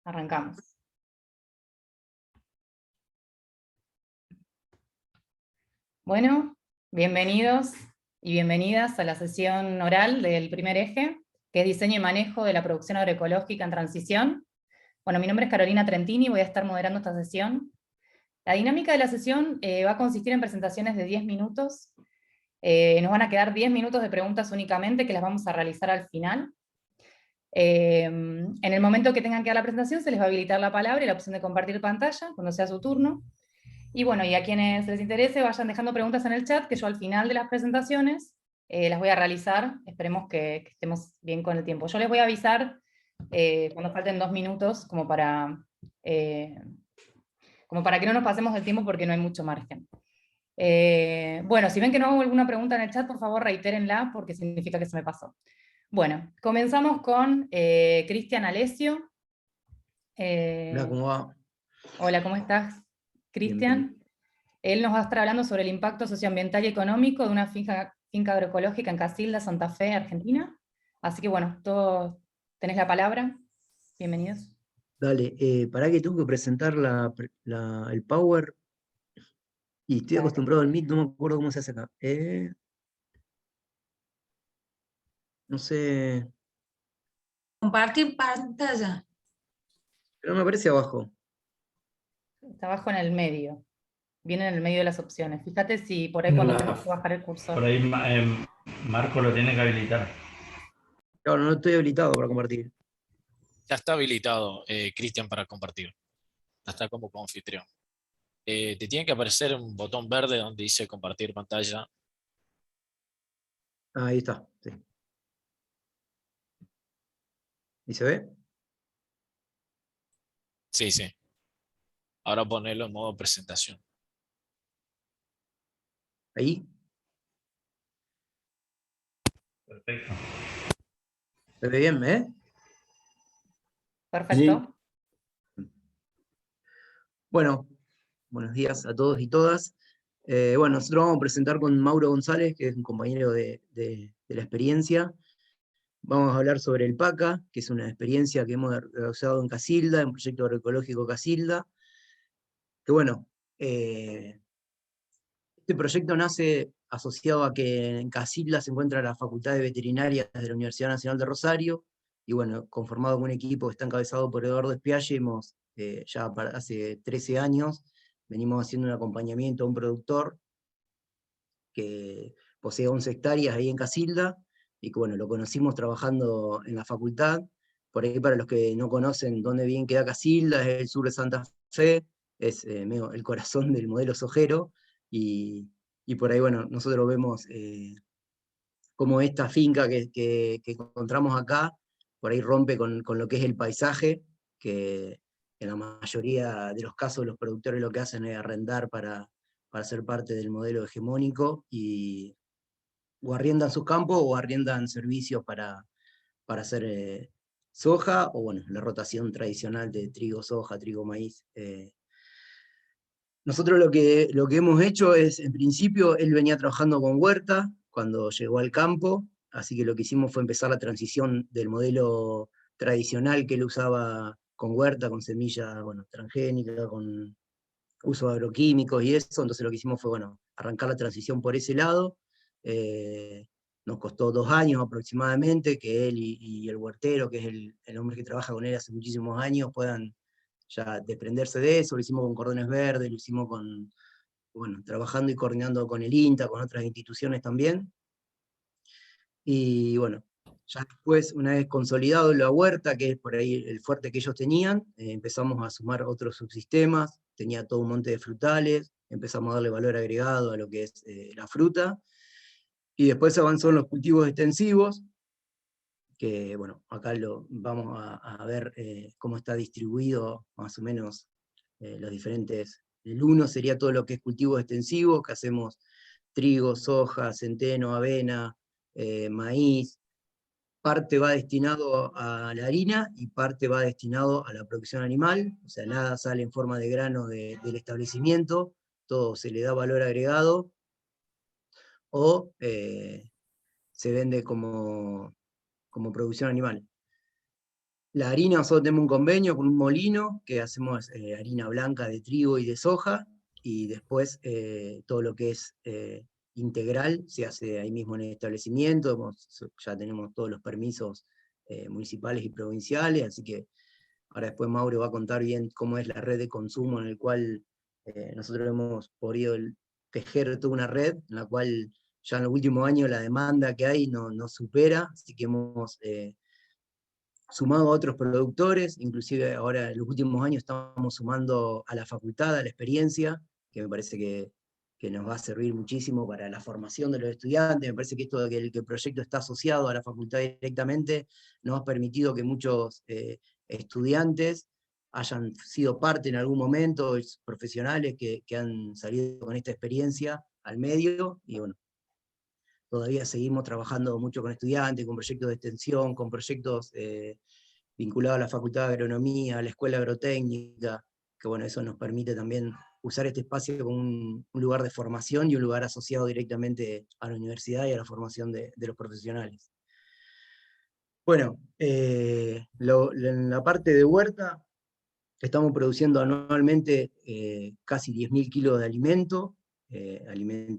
Arrancamos. Bueno, bienvenidos y bienvenidas a la sesión oral del primer eje, que es diseño y manejo de la producción agroecológica en transición. Bueno, mi nombre es Carolina Trentini y voy a estar moderando esta sesión. La dinámica de la sesión va a consistir en presentaciones de 10 minutos. Nos van a quedar 10 minutos de preguntas únicamente, que las vamos a realizar al final. En el momento que tengan que dar la presentación, se les va a habilitar la palabra y la opción de compartir pantalla, cuando sea su turno. Y bueno, y a quienes les interese, vayan dejando preguntas en el chat, que yo al final de las presentaciones las voy a realizar. Esperemos que estemos bien con el tiempo. Yo les voy a avisar cuando falten 2 minutos, como para que no nos pasemos del tiempo, porque no hay mucho margen. Bueno, si ven que no hago alguna pregunta en el chat, por favor reitérenla, porque significa que se me pasó. Bueno, comenzamos con Cristian Alessio. Hola, ¿cómo va? Hola, ¿cómo estás, Cristian? Bien. Él nos va a estar hablando sobre el impacto socioambiental y económico de una finca agroecológica en Casilda, Santa Fe, Argentina. Así que bueno, todos tenés la palabra. Bienvenidos. Dale, pará que tengo que presentar el Power y estoy Dale. acostumbrado al Meet, no me acuerdo cómo se hace acá. No sé, Compartir pantalla. pero me aparece abajo. Está abajo en el medio. Viene en el medio de las opciones. Fíjate si por ahí cuando tengas que bajar el cursor. Por ahí Marco lo tiene que habilitar. Claro, no estoy habilitado para compartir. Ya está habilitado, Cristian, para compartir. Ya está como anfitrión. Te tiene que aparecer un botón verde donde dice compartir pantalla. Ahí está, sí. ¿Y se ve? Sí, sí. Ahora ponerlo en modo presentación. Ahí. Perfecto. ¿Se ve bien, Perfecto. Sí. Bueno, buenos días a todos y todas. Bueno, nosotros vamos a presentar con Mauro González, que es un compañero de la experiencia. Vamos a hablar sobre el PACA, que es una experiencia que hemos realizado en Casilda, en Proyecto Agroecológico Casilda. Que bueno, este proyecto nace asociado a que en Casilda se encuentra la Facultad de Veterinaria de la Universidad Nacional de Rosario, y bueno, conformado con un equipo que está encabezado por Eduardo Espialle, hemos hace 13 años, venimos haciendo un acompañamiento a un productor que posee 11 hectáreas ahí en Casilda, y que bueno, lo conocimos trabajando en la facultad. Por ahí, para los que no conocen dónde bien queda Casilda, es el sur de Santa Fe, es el corazón del modelo sojero, y por ahí, bueno, nosotros vemos cómo esta finca que encontramos acá, por ahí rompe con lo que es el paisaje, que en la mayoría de los casos los productores lo que hacen es arrendar para ser parte del modelo hegemónico, y o arriendan sus campos o arriendan servicios para hacer soja, o bueno, la rotación tradicional de trigo, soja, trigo, maíz. Nosotros lo que hemos hecho es, en principio, él venía trabajando con huerta cuando llegó al campo, así que lo que hicimos fue empezar la transición del modelo tradicional que él usaba con huerta, con semilla, bueno, transgénica, con uso de agroquímicos y eso. Entonces lo que hicimos fue, bueno, arrancar la transición por ese lado. Nos costó 2 años aproximadamente que él y el huertero, que es el hombre que trabaja con él hace muchísimos años, puedan ya desprenderse de eso. Lo hicimos con Cordones Verdes, lo hicimos bueno, trabajando y coordinando con el INTA, con otras instituciones también. Y bueno, ya después, una vez consolidado la huerta, que es por ahí el fuerte que ellos tenían, empezamos a sumar otros subsistemas. Tenía todo un monte de frutales, empezamos a darle valor agregado a lo que es la fruta, y después avanzó en los cultivos extensivos, que bueno, acá vamos a ver cómo está distribuido más o menos los diferentes. El uno sería todo lo que es cultivos extensivos, que hacemos trigo, soja, centeno, avena, maíz. Parte va destinado a la harina y parte va destinado a la producción animal, o sea, nada sale en forma de grano del establecimiento, todo se le da valor agregado, o se vende como producción animal. La harina, nosotros tenemos un convenio con un molino que hacemos harina blanca de trigo y de soja, y después todo lo que es integral se hace ahí mismo en el establecimiento. Ya tenemos todos los permisos municipales y provinciales, así que ahora después Mauro va a contar bien cómo es la red de consumo en el cual nosotros hemos podido tejer toda una red, en la cual ya en los últimos años la demanda que hay no supera, así que hemos sumado a otros productores, inclusive ahora en los últimos años estamos sumando a la facultad, a la experiencia, que me parece que nos va a servir muchísimo para la formación de los estudiantes. Me parece que esto de que el proyecto está asociado a la facultad directamente nos ha permitido que muchos estudiantes hayan sido parte en algún momento, profesionales que han salido con esta experiencia al medio, y bueno, todavía seguimos trabajando mucho con estudiantes, con proyectos de extensión, con proyectos vinculados a la Facultad de Agronomía, a la Escuela Agrotécnica, que bueno, eso nos permite también usar este espacio como un lugar de formación y un lugar asociado directamente a la universidad y a la formación de los profesionales. Bueno, en la parte de huerta, estamos produciendo anualmente casi 10.000 kilos de alimento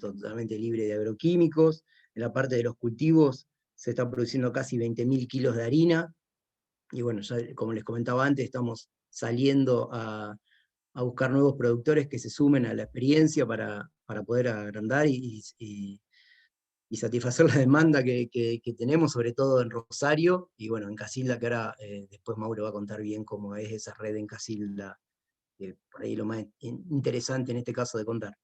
totalmente libre de agroquímicos. En la parte de los cultivos se está produciendo casi 20.000 kilos de harina, y bueno, ya como les comentaba antes, estamos saliendo a buscar nuevos productores que se sumen a la experiencia para poder agrandar y satisfacer la demanda que tenemos, sobre todo en Rosario, y bueno, en Casilda, que ahora después Mauro va a contar bien cómo es esa red en Casilda, que por ahí lo más interesante en este caso de contar.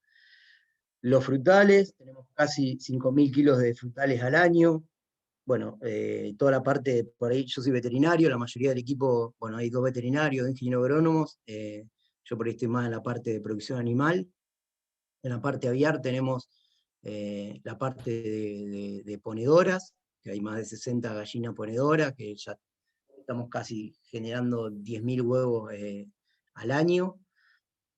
Los frutales, tenemos casi 5.000 kilos de frutales al año. Bueno, toda la parte, por ahí yo soy veterinario, la mayoría del equipo, bueno, hay 2 veterinarios, 2 ingenieros agrónomos, yo por ahí estoy más en la parte de producción animal. En la parte aviar tenemos la parte de ponedoras, que hay más de 60 gallinas ponedoras, que ya estamos casi generando 10.000 huevos al año.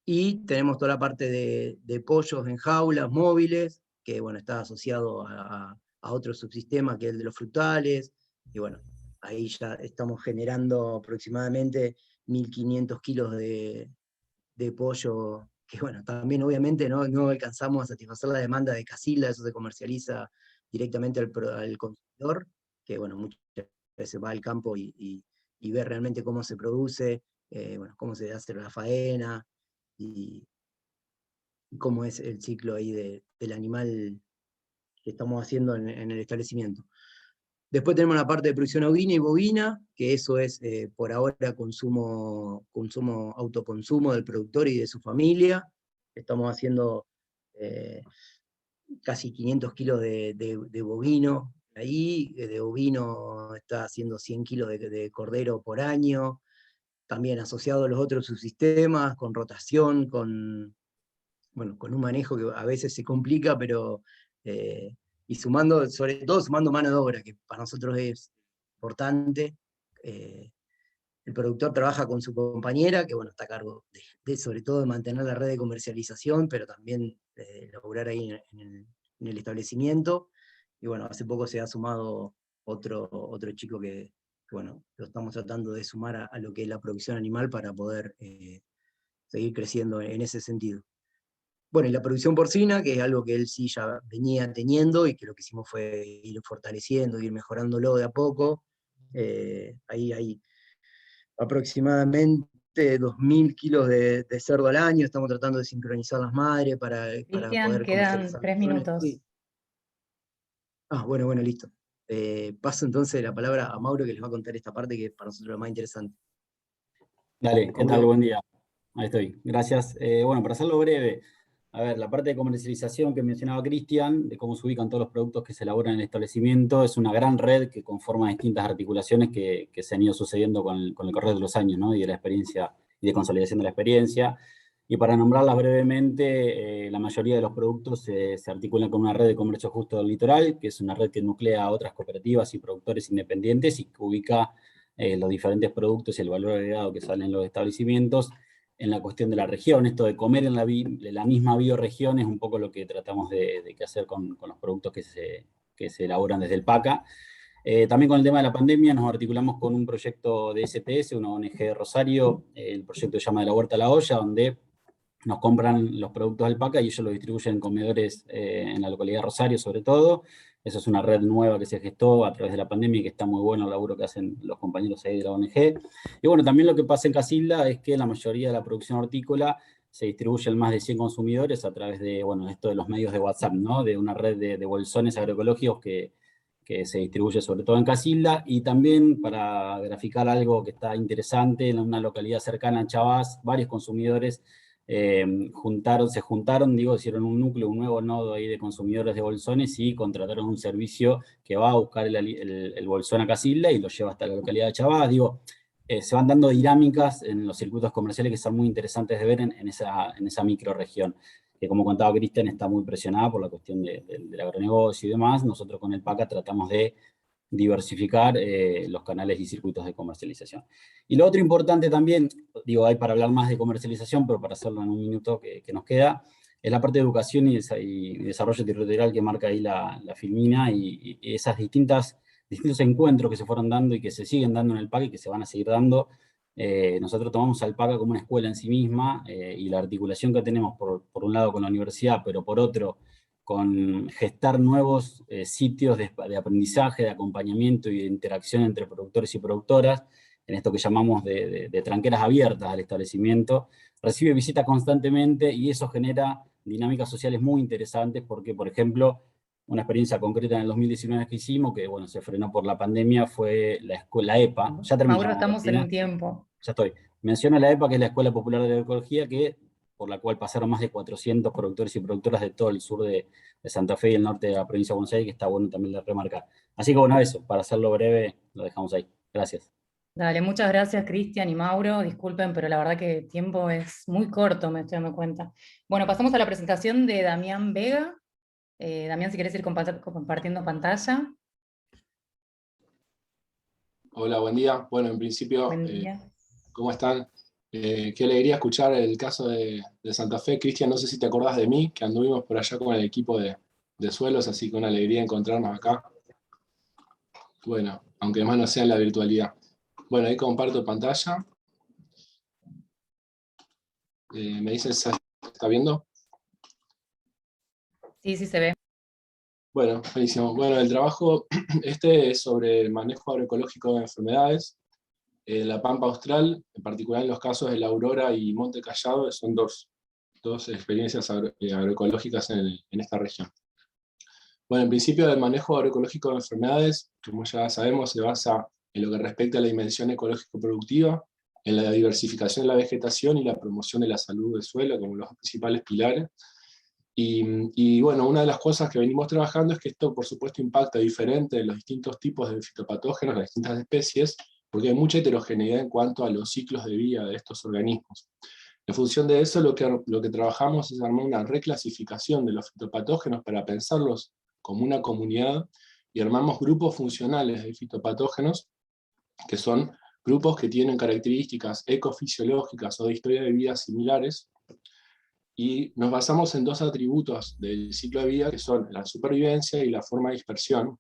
Y tenemos toda la parte de pollos en jaulas móviles, que bueno, está asociado a otro subsistema que es el de los frutales, y bueno, ahí ya estamos generando aproximadamente 1.500 kilos de pollo, que bueno, también obviamente no alcanzamos a satisfacer la demanda de Casilda, eso se comercializa directamente al consumidor, que bueno, muchas veces va al campo y ve realmente cómo se produce, bueno, cómo se hace la faena, y cómo es el ciclo ahí del animal que estamos haciendo en el establecimiento. Después tenemos la parte de producción ovina y bovina, que eso es por ahora autoconsumo del productor y de su familia. Estamos haciendo casi 500 kilos de bovino ahí, de ovino está haciendo 100 kilos de cordero por año, también asociado a los otros subsistemas, con rotación, con un manejo que a veces se complica, pero y sumando, sobre todo sumando mano de obra, que para nosotros es importante. El productor trabaja con su compañera, que bueno, está a cargo sobre todo de mantener la red de comercialización, pero también de laburar ahí en el establecimiento. Y bueno, hace poco se ha sumado otro chico que bueno, lo estamos tratando de sumar a lo que es la producción animal para poder seguir creciendo en ese sentido. Bueno, y la producción porcina, que es algo que él sí ya venía teniendo, y que lo que hicimos fue ir fortaleciendo, ir mejorándolo de a poco. Ahí hay aproximadamente 2.000 kilos de cerdo al año, estamos tratando de sincronizar las madres para Cristian, poder quedan comercializar 3 las opciones. minutos. Sí. Bueno, listo. Paso entonces la palabra a Mauro, que les va a contar esta parte que para nosotros es lo más interesante. Dale, ¿qué tal? Buen día. Ahí estoy. Gracias. Bueno, para hacerlo breve, a ver, la parte de comercialización que mencionaba Cristian, de cómo se ubican todos los productos que se elaboran en el establecimiento, es una gran red que conforma distintas articulaciones que se han ido sucediendo con el correr de los años, ¿no? Y de la experiencia, y de consolidación de la experiencia. Y para nombrarlas brevemente, la mayoría de los productos se articulan con una red de comercio justo del litoral, que es una red que nuclea a otras cooperativas y productores independientes y que ubica los diferentes productos y el valor agregado que salen en los establecimientos en la cuestión de la región. Esto de comer en la misma bioregión es un poco lo que tratamos de hacer con los productos que se elaboran desde el PACA. También con el tema de la pandemia nos articulamos con un proyecto de STS, una ONG de Rosario, el proyecto se llama De la Huerta a la Olla, donde nos compran los productos del PACA y ellos los distribuyen en comedores en la localidad de Rosario sobre todo. Eso es una red nueva que se gestó a través de la pandemia y que está muy bueno el laburo que hacen los compañeros ahí de la ONG. Y bueno, también lo que pasa en Casilda es que la mayoría de la producción hortícola se distribuye en más de 100 consumidores a través de, bueno, esto de los medios de WhatsApp, ¿no? De una red de bolsones agroecológicos que se distribuye sobre todo en Casilda, y también para graficar algo que está interesante, en una localidad cercana a Chavás, varios consumidores se juntaron, hicieron un núcleo, un nuevo nodo ahí de consumidores de bolsones y contrataron un servicio que va a buscar el bolsón a Casilda y lo lleva hasta la localidad de Chavás. Se van dando dinámicas en los circuitos comerciales que son muy interesantes de ver en esa microrregión, que como contaba Cristian está muy presionada por la cuestión del agronegocio y demás. Nosotros con el PACA tratamos de diversificar los canales y circuitos de comercialización. Y lo otro importante también, hay para hablar más de comercialización, pero para hacerlo en un minuto que nos queda, es la parte de educación y desarrollo territorial que marca ahí la Filmina y esas distintos encuentros que se fueron dando y que se siguen dando en el PACA y que se van a seguir dando. Nosotros tomamos al PACA como una escuela en sí misma y la articulación que tenemos por un lado con la universidad, pero por otro con gestar nuevos sitios de aprendizaje, de acompañamiento y de interacción entre productores y productoras, en esto que llamamos de tranqueras abiertas al establecimiento, recibe visitas constantemente y eso genera dinámicas sociales muy interesantes porque, por ejemplo, una experiencia concreta en el 2019 que hicimos, que bueno, se frenó por la pandemia, fue la escuela EPA. Ya terminamos. Mauro, estamos en un tiempo. Ya estoy. Menciono la EPA, que es la Escuela Popular de Agroecología, por la cual pasaron más de 400 productores y productoras de todo el sur de Santa Fe y el norte de la provincia de Buenos Aires, que está bueno también de remarcar. Así que bueno, eso, para hacerlo breve, lo dejamos ahí. Gracias. Dale, muchas gracias Cristian y Mauro, disculpen, pero la verdad que el tiempo es muy corto, me estoy dando cuenta. Bueno, pasamos a la presentación de Damián Vega. Damián, si querés ir compartiendo pantalla. Hola, buen día. Bueno, en principio, Buen día. ¿cómo están? Qué alegría escuchar el caso de Santa Fe. Cristian, no sé si te acordás de mí, que anduvimos por allá con el equipo de suelos, así que una alegría encontrarnos acá. Bueno, aunque más no sea en la virtualidad. Bueno, ahí comparto pantalla. ¿Me dicen si se está viendo? Sí, sí se ve. Bueno, buenísimo. Bueno, el trabajo este es sobre el manejo agroecológico de enfermedades. La Pampa Austral, en particular en los casos de La Aurora y Monte Callado, son dos experiencias agroecológicas en esta región. Bueno, en principio el manejo agroecológico de enfermedades, como ya sabemos, se basa en lo que respecta a la dimensión ecológico-productiva, en la diversificación de la vegetación y la promoción de la salud del suelo como los principales pilares. Y bueno, una de las cosas que venimos trabajando es que esto, por supuesto, impacta diferente en los distintos tipos de fitopatógenos, las distintas especies, porque hay mucha heterogeneidad en cuanto a los ciclos de vida de estos organismos. En función de eso, lo que trabajamos es armar una reclasificación de los fitopatógenos para pensarlos como una comunidad, y armamos grupos funcionales de fitopatógenos, que son grupos que tienen características ecofisiológicas o de historia de vida similares, y nos basamos en dos atributos del ciclo de vida, que son la supervivencia y la forma de dispersión,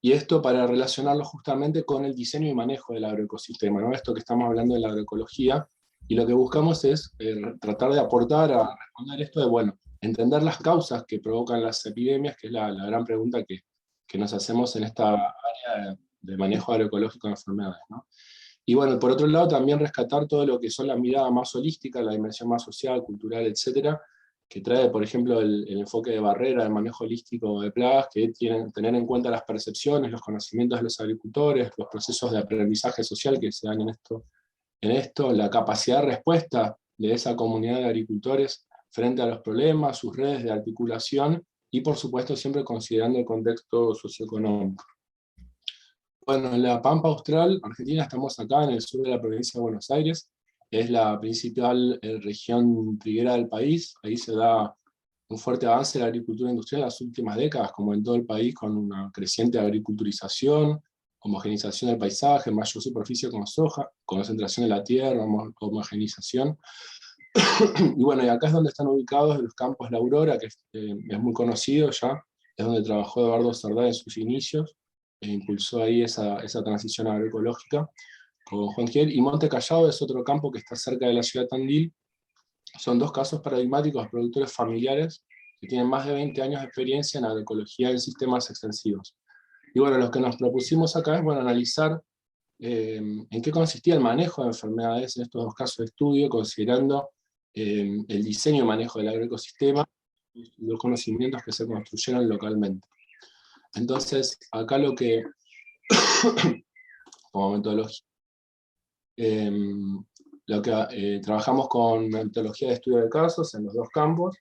y esto para relacionarlo justamente con el diseño y manejo del agroecosistema, ¿no? Esto que estamos hablando de la agroecología, y lo que buscamos es tratar de aportar a responder esto de, bueno, entender las causas que provocan las epidemias, que es la gran pregunta que nos hacemos en esta área de manejo agroecológico de enfermedades, ¿no? Y bueno, por otro lado, también rescatar todo lo que son la mirada más holística, la dimensión más social, cultural, etcétera, que trae, por ejemplo, el enfoque de barrera, el manejo holístico de plagas, que tienen tener en cuenta las percepciones, los conocimientos de los agricultores, los procesos de aprendizaje social que se dan en esto, la capacidad de respuesta de esa comunidad de agricultores frente a los problemas, sus redes de articulación, y por supuesto siempre considerando el contexto socioeconómico. Bueno, en la Pampa Austral, Argentina, estamos acá en el sur de la provincia de Buenos Aires, es la principal región triguera del país. Ahí se da un fuerte avance de la agricultura industrial en las últimas décadas, como en todo el país, con una creciente agriculturización, homogenización del paisaje, mayor superficie con soja, concentración de la tierra, homogenización. Y bueno, y acá es donde están ubicados los campos La Aurora, que es muy conocido ya, es donde trabajó Eduardo Sardá en sus inicios, impulsó ahí esa transición agroecológica con Juan Giel, y Monte Callado es otro campo que está cerca de la ciudad de Tandil. Son dos casos paradigmáticos de productores familiares que tienen más de 20 años de experiencia en agroecología en sistemas extensivos. Y bueno, lo que nos propusimos acá es, bueno, analizar en qué consistía el manejo de enfermedades en estos dos casos de estudio, considerando el diseño y manejo del agroecosistema y los conocimientos que se construyeron localmente. Entonces, acá lo que, como metodología, trabajamos con metodología de estudio de casos en los dos campos,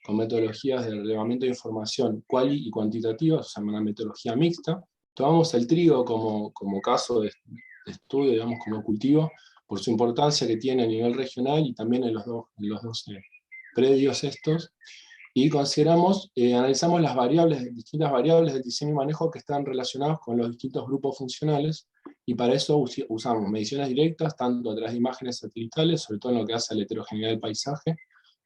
con metodologías de relevamiento de información cuali y cuantitativa, o sea, una metodología mixta. Tomamos el trigo como caso de estudio, digamos, como cultivo, por su importancia que tiene a nivel regional y también en los dos predios estos, y consideramos, analizamos las distintas variables del diseño y manejo que están relacionadas con los distintos grupos funcionales, y para eso usamos mediciones directas, tanto a través de imágenes satelitales, sobre todo en lo que hace a la heterogeneidad del paisaje,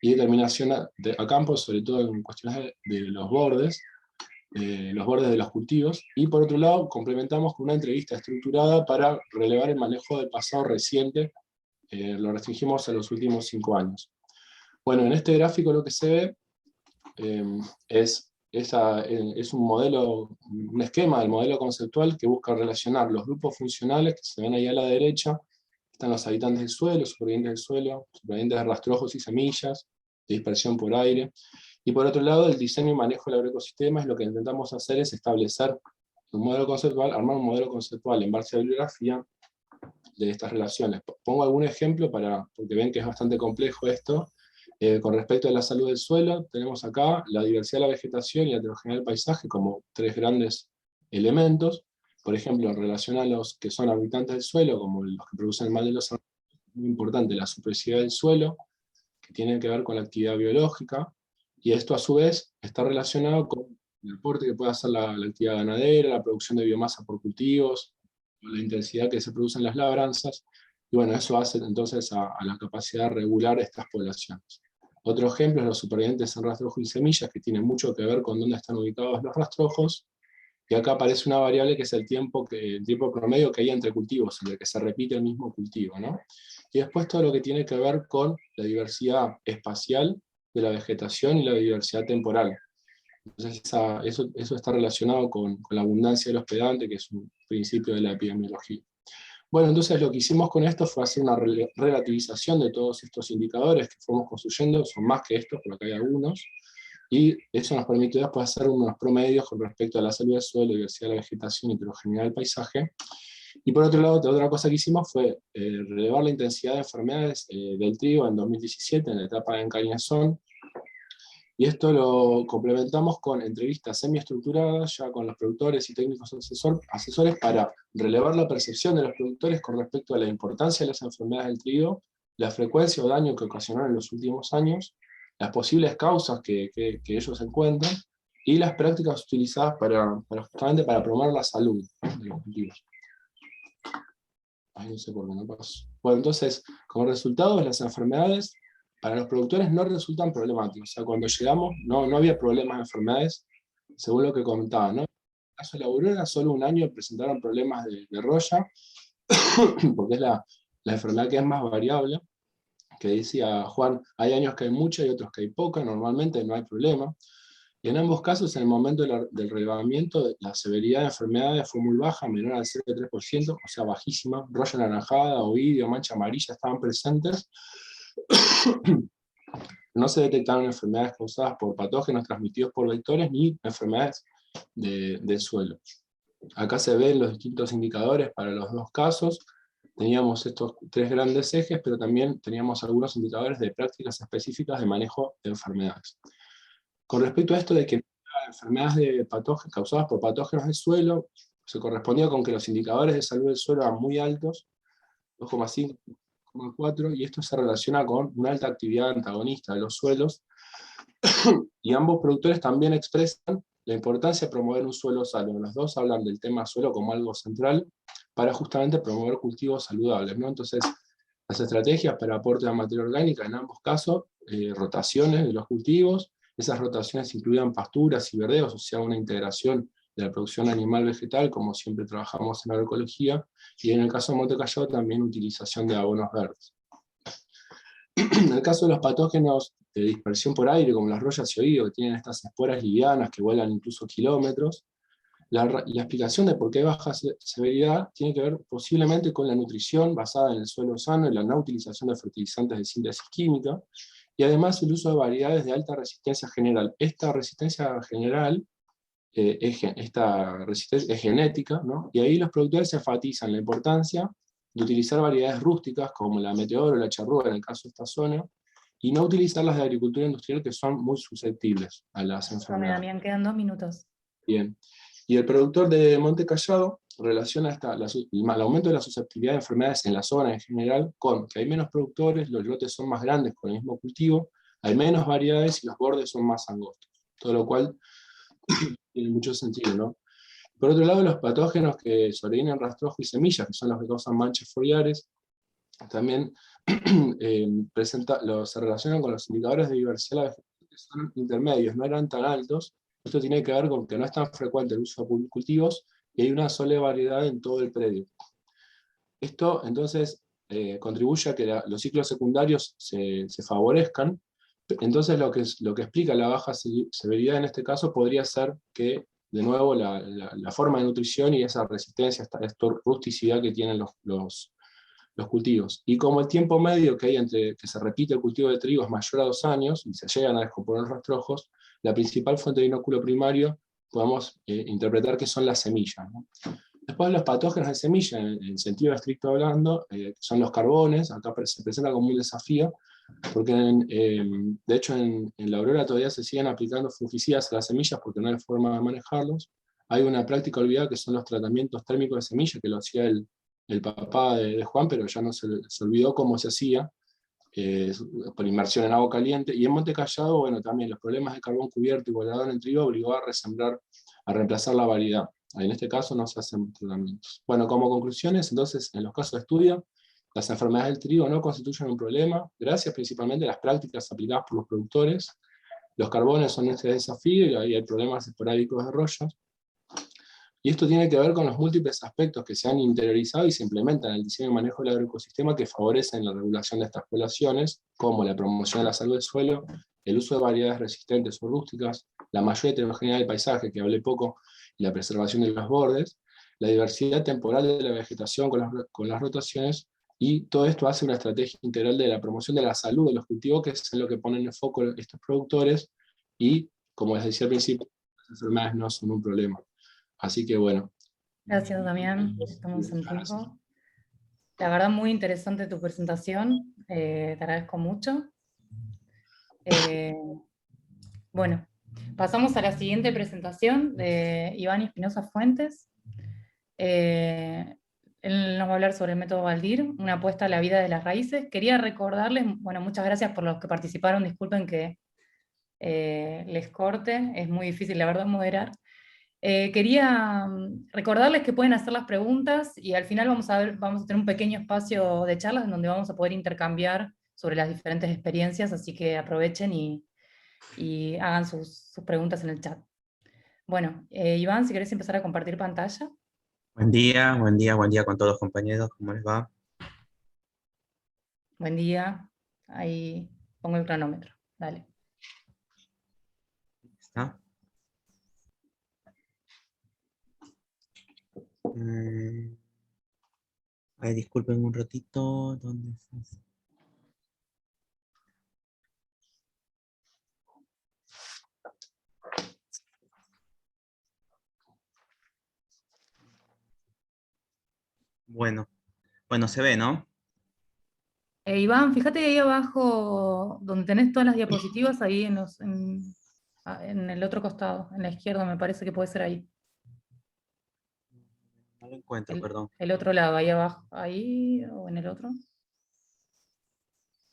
y determinación a campo, sobre todo en cuestiones de los bordes de los cultivos, y por otro lado complementamos con una entrevista estructurada para relevar el manejo del pasado reciente, lo restringimos a los últimos 5 años. Bueno, en este gráfico lo que se ve es un modelo, un esquema del modelo conceptual que busca relacionar los grupos funcionales que se ven ahí a la derecha. Están los habitantes del suelo, supervivientes del suelo, supervivientes de rastrojos y semillas, de dispersión por aire. Y por otro lado, el diseño y manejo del agroecosistema, es lo que intentamos hacer, es establecer un modelo conceptual, armar un modelo conceptual en base a bibliografía de estas relaciones. Pongo algún ejemplo porque ven que es bastante complejo esto. Con respecto a la salud del suelo, tenemos acá la diversidad de la vegetación y la heterogeneidad del paisaje como 3 grandes elementos. Por ejemplo, en relación a los que son habitantes del suelo, como los que producen el mal de los animales, es muy importante la superficie del suelo, que tiene que ver con la actividad biológica, y esto a su vez está relacionado con el aporte que puede hacer la actividad ganadera, la producción de biomasa por cultivos, la intensidad que se produce en las labranzas, y bueno, eso hace entonces a la capacidad de regular estas poblaciones. Otro ejemplo es los supervivientes en rastrojos y semillas, que tienen mucho que ver con dónde están ubicados los rastrojos, y acá aparece una variable que es el tiempo promedio que hay entre cultivos, en el que se repite el mismo cultivo, ¿no? Y después todo lo que tiene que ver con la diversidad espacial de la vegetación y la diversidad temporal. Entonces eso está relacionado con la abundancia del hospedante, que es un principio de la epidemiología. Bueno, entonces lo que hicimos con esto fue hacer una relativización de todos estos indicadores que fuimos construyendo, son más que estos, pero acá hay algunos, y eso nos permitió después hacer unos promedios con respecto a la salud del suelo, diversidad de la vegetación y heterogeneidad del paisaje. Y por otro lado, otra cosa que hicimos fue relevar la intensidad de enfermedades del trigo en 2017, en la etapa de encañazón, y esto lo complementamos con entrevistas semiestructuradas, ya con los productores y técnicos asesores, para relevar la percepción de los productores con respecto a la importancia de las enfermedades del trigo, la frecuencia o daño que ocasionaron en los últimos años, las posibles causas que ellos encuentran, y las prácticas utilizadas justamente para promover la salud de los cultivos. Ay, no sé por qué no paso. Bueno, entonces, como resultado, las enfermedades para los productores no resultan problemáticas. O sea, cuando llegamos no había problemas de enfermedades, según lo que comentaban, ¿no? En el caso de la aurora, solo un año presentaron problemas de roya, porque es la enfermedad que es más variable, que decía Juan, hay años que hay mucha y otros que hay poca, normalmente no hay problema. Y en ambos casos, en el momento del relevamiento, la severidad de enfermedades fue muy baja, menor al 0,3%, o sea, bajísima. Roya anaranjada, ovidio, mancha amarilla estaban presentes. No se detectaron enfermedades causadas por patógenos transmitidos por vectores ni enfermedades del suelo. Acá se ven los distintos indicadores para los dos casos. Teníamos estos 3 grandes ejes, pero también teníamos algunos indicadores de prácticas específicas de manejo de enfermedades. Con respecto a esto de que enfermedades causadas por patógenos del suelo, se correspondía con que los indicadores de salud del suelo eran muy altos, 2,5, 2,4, y esto se relaciona con una alta actividad antagonista de los suelos, y ambos productores también expresan la importancia de promover un suelo sano. Los dos hablan del tema suelo como algo central para justamente promover cultivos saludables, ¿no? Entonces, las estrategias para aporte de materia orgánica, en ambos casos, rotaciones de los cultivos, esas rotaciones incluían pasturas y verdeos, o sea, una integración de la producción animal vegetal, como siempre trabajamos en agroecología, y en el caso de Monte Callao también utilización de abonos verdes. En el caso de los patógenos de dispersión por aire, como las rollas y oído, que tienen estas esporas livianas que vuelan incluso kilómetros, la explicación de por qué hay baja severidad tiene que ver posiblemente con la nutrición basada en el suelo sano y la no utilización de fertilizantes de síntesis química, y además el uso de variedades de alta resistencia general. Esta resistencia general esta resistencia es genética, ¿no? Y ahí los productores enfatizan la importancia de utilizar variedades rústicas como la meteoro o la charrúa en el caso de esta zona, y no utilizar las de agricultura industrial que son muy susceptibles a las Dame, enfermedades. Damián, quedan 2 minutos. Bien. Y el productor de Monte Callao relaciona el aumento de la susceptibilidad de enfermedades en la zona en general con que hay menos productores, los lotes son más grandes con el mismo cultivo, hay menos variedades y los bordes son más angostos. Todo lo cual tiene mucho sentido, ¿no? Por otro lado, los patógenos que sobreviven en rastrojo y semillas, que son los que causan manchas foliares, también se relacionan con los indicadores de diversidad vegetal, que son intermedios, no eran tan altos. Esto tiene que ver con que no es tan frecuente el uso de cultivos y hay una sola variedad en todo el predio. Esto entonces contribuye a que los ciclos secundarios se favorezcan. Entonces lo que explica la baja severidad en este caso podría ser que, de nuevo, la forma de nutrición y esa resistencia, esta rusticidad que tienen los cultivos. Y como el tiempo medio que hay entre que se repite el cultivo de trigo es mayor a 2 años, y se llegan a descomponer los rastrojos, la principal fuente de inóculo primario podemos interpretar que son las semillas, ¿no? Después los patógenos de semilla, en sentido estricto hablando, son los carbones. Acá se presenta como un desafío, porque de hecho en la Aurora todavía se siguen aplicando fungicidas a las semillas porque no hay forma de manejarlos. Hay una práctica olvidada que son los tratamientos térmicos de semilla, que lo hacía el papá de Juan, pero ya no se olvidó cómo se hacía, por inmersión en agua caliente. Y en Monte Callao, bueno, también los problemas de carbón cubierto y volador en el trigo obligó a resembrar, a reemplazar la variedad. En este caso no se hacen tratamientos. Bueno, como conclusiones, entonces, en los casos de estudio, las enfermedades del trigo no constituyen un problema, gracias principalmente a las prácticas aplicadas por los productores. Los carbones son este desafío y ahí hay problemas esporádicos de rollos. Y esto tiene que ver con los múltiples aspectos que se han interiorizado y se implementan en el diseño y manejo del agroecosistema que favorecen la regulación de estas poblaciones, como la promoción de la salud del suelo, el uso de variedades resistentes o rústicas, la mayor heterogeneidad del paisaje, que hablé poco, y la preservación de los bordes, la diversidad temporal de la vegetación con las rotaciones, y todo esto hace una estrategia integral de la promoción de la salud de los cultivos, que es en lo que ponen en foco estos productores, y, como les decía al principio, las enfermedades no son un problema. Así que bueno. Gracias, Damián. Estamos en tiempo. La verdad, muy interesante tu presentación. Te agradezco mucho. Bueno, pasamos a la siguiente presentación de Iván Espinosa Fuentes. Él nos va a hablar sobre el método Valdir, una apuesta a la vida de las raíces. Quería recordarles, bueno, muchas gracias por los que participaron. Disculpen que les corte, es muy difícil, la verdad, moderar. Quería recordarles que pueden hacer las preguntas y al final vamos a tener un pequeño espacio de charlas en donde vamos a poder intercambiar sobre las diferentes experiencias, así que aprovechen y hagan sus preguntas en el chat. Bueno, Iván, si querés empezar a compartir pantalla. Buen día con todos los compañeros, ¿cómo les va? Buen día, ahí pongo el cronómetro, dale. ¿Está? Ay, disculpen un ratito, ¿dónde está? Bueno, se ve, ¿no? Iván, fíjate que ahí abajo, donde tenés todas las diapositivas, ahí en el otro costado, en la izquierda, me parece que puede ser ahí. No lo encuentro, perdón. El otro lado, ahí abajo, ahí o en el otro.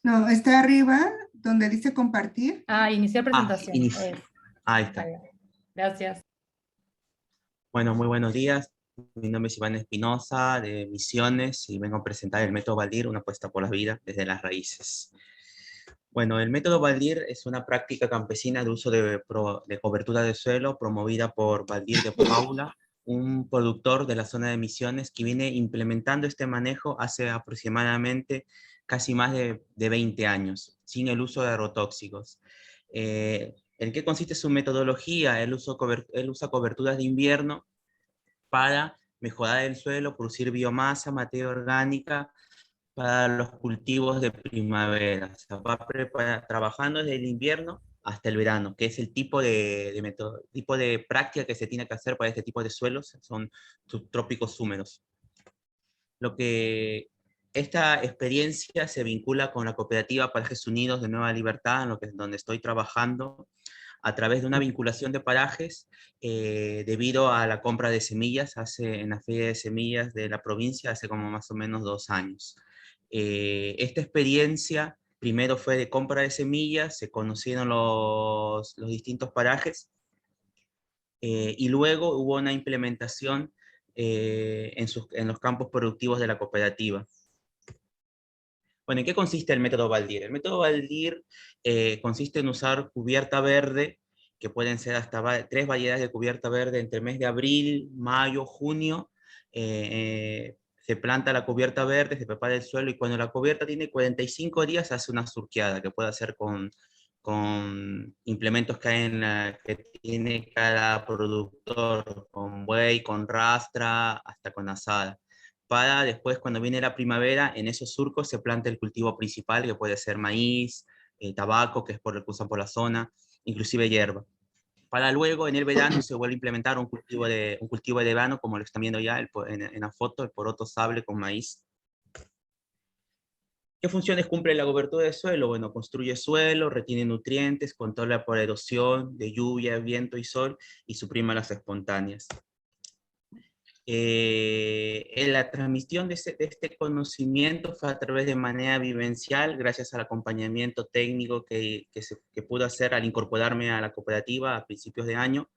No, está arriba, donde dice compartir. Iniciar presentación. Ahí está. Gracias. Bueno, muy buenos días. Mi nombre es Iván Espinosa, de Misiones, y vengo a presentar el método Valdir, una apuesta por la vida desde las raíces. Bueno, el método Valdir es una práctica campesina de uso de cobertura de suelo promovida por Valdir de Paula, un productor de la zona de Misiones que viene implementando este manejo hace aproximadamente casi más de 20 años, sin el uso de agrotóxicos. ¿En qué consiste su metodología? Él usa coberturas de invierno para mejorar el suelo, producir biomasa, materia orgánica, para los cultivos de primavera. O sea, va trabajando desde el invierno hasta el verano, que es el tipo tipo de práctica que se tiene que hacer para este tipo de suelos, son subtrópicos húmedos. Esta experiencia se vincula con la cooperativa Parajes Unidos de Nueva Libertad, donde estoy trabajando, a través de una vinculación de parajes, debido a la compra de semillas en la feria de semillas de la provincia hace como más o menos 2 años. Esta experiencia primero fue de compra de semillas, se conocieron los distintos parajes, y luego hubo una implementación en los campos productivos de la cooperativa. Bueno, ¿en qué consiste el método Valdir? El método Valdir consiste en usar cubierta verde, que pueden ser hasta 3 variedades de cubierta verde entre el mes de abril, mayo, junio. Se planta la cubierta verde, se prepara el suelo, y cuando la cubierta tiene 45 días se hace una surqueada, que puede hacer con implementos que tiene cada productor, con buey, con rastra, hasta con azada. Para después, cuando viene la primavera, en esos surcos se planta el cultivo principal, que puede ser maíz, tabaco, que es por el que usan por la zona, inclusive hierba. Para luego, en el verano, se vuelve a implementar un cultivo de verano, como lo están viendo ya en la foto, el poroto sable con maíz. ¿Qué funciones cumple la cobertura de suelo? Bueno, construye suelo, retiene nutrientes, controla por erosión de lluvia, viento y sol, y suprime las espontáneas. La transmisión de este conocimiento fue a través de manera vivencial, gracias al acompañamiento técnico que pude hacer al incorporarme a la cooperativa a principios de año.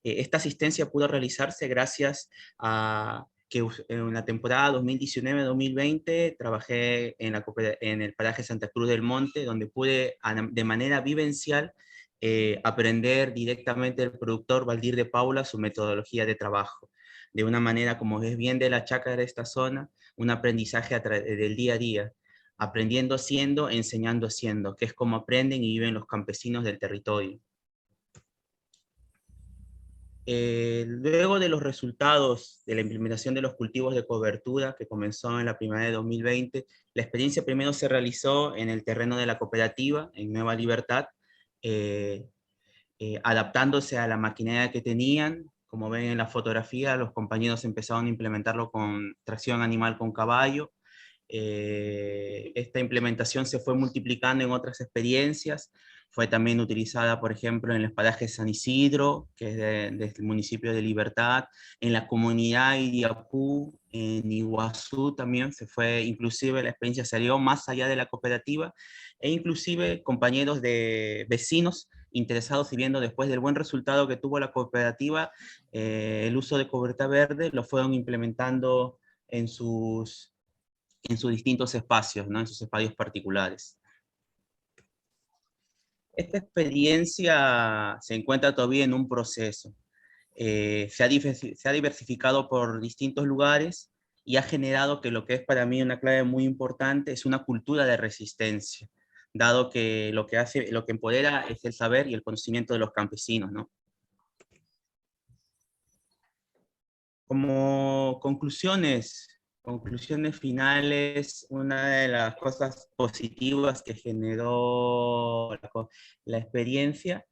Esta asistencia pudo realizarse gracias a que en la temporada 2019-2020 trabajé en el paraje Santa Cruz del Monte, donde pude de manera vivencial aprender directamente del productor Valdir de Paula su metodología de trabajo. De una manera, como es bien de la chácara de esta zona, un aprendizaje del día a día, aprendiendo haciendo, enseñando haciendo, que es como aprenden y viven los campesinos del territorio. Luego de los resultados de la implementación de los cultivos de cobertura, que comenzó en la primavera de 2020, la experiencia primero se realizó en el terreno de la cooperativa, en Nueva Libertad, adaptándose a la maquinaria que tenían. Como ven en la fotografía, los compañeros empezaron a implementarlo con tracción animal con caballo. Esta implementación se fue multiplicando en otras experiencias. Fue también utilizada, por ejemplo, en el paraje San Isidro, que es desde el municipio de Libertad, en la comunidad Iriapú, en Iguazú también se fue, inclusive la experiencia salió más allá de la cooperativa, e inclusive compañeros de vecinos interesados y viendo después del buen resultado que tuvo la cooperativa, el uso de cobertura verde lo fueron implementando en sus distintos espacios, ¿no? En sus espacios particulares. Esta experiencia se encuentra todavía en un proceso. Se ha diversificado por distintos lugares y ha generado que lo que es para mí una clave muy importante es una cultura de resistencia, dado que lo que empodera es el saber y el conocimiento de los campesinos, ¿no? Como conclusiones finales, una de las cosas positivas que generó la experiencia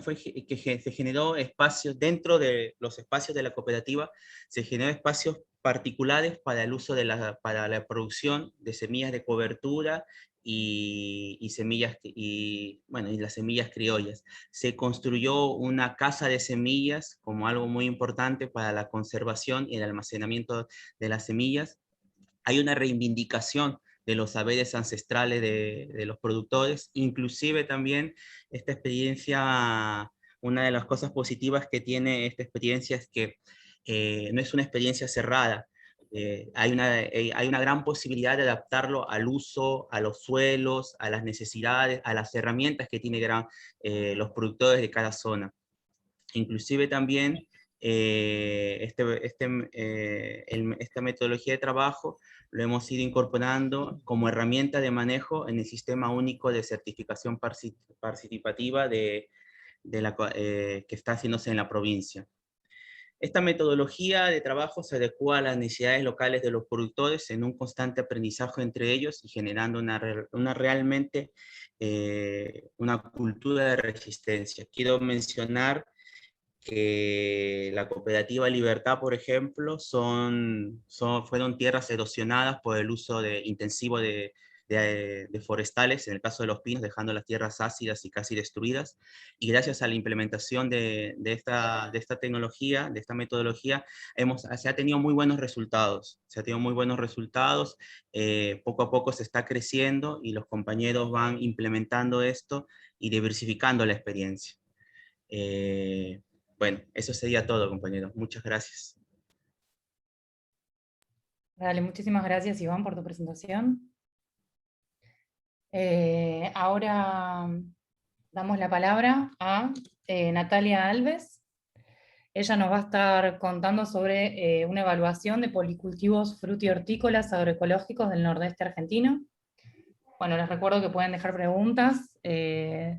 fue que se generó espacios dentro de los espacios de la cooperativa, se generó espacios particulares para el uso para la producción de semillas de cobertura y las semillas criollas. Se construyó una casa de semillas como algo muy importante para la conservación y el almacenamiento de las semillas. Hay una reivindicación de los saberes ancestrales de los productores, inclusive también esta experiencia, una de las cosas positivas que tiene esta experiencia es que no es una experiencia cerrada. hay una gran posibilidad de adaptarlo al uso, a los suelos, a las necesidades, a las herramientas que tienen los productores de cada zona. Inclusive también esta metodología de trabajo lo hemos ido incorporando como herramienta de manejo en el Sistema Único de Certificación Participativa que está haciéndose en la provincia. Esta metodología de trabajo se adecua a las necesidades locales de los productores en un constante aprendizaje entre ellos y generando realmente una cultura de resistencia. Quiero mencionar que la cooperativa Libertad, por ejemplo, fueron tierras erosionadas por el uso intensivo de forestales, en el caso de los pinos, dejando las tierras ácidas y casi destruidas, y gracias a la implementación de esta tecnología, de esta metodología, se ha tenido muy buenos resultados, poco a poco se está creciendo y los compañeros van implementando esto y diversificando la experiencia. Bueno, eso sería todo, compañeros. Muchas gracias. Dale, muchísimas gracias, Iván, por tu presentación. Ahora damos la palabra a Natalia Alves. Ella nos va a estar contando sobre una evaluación de policultivos frutihortícolas agroecológicos del nordeste argentino. Bueno, les recuerdo que pueden dejar preguntas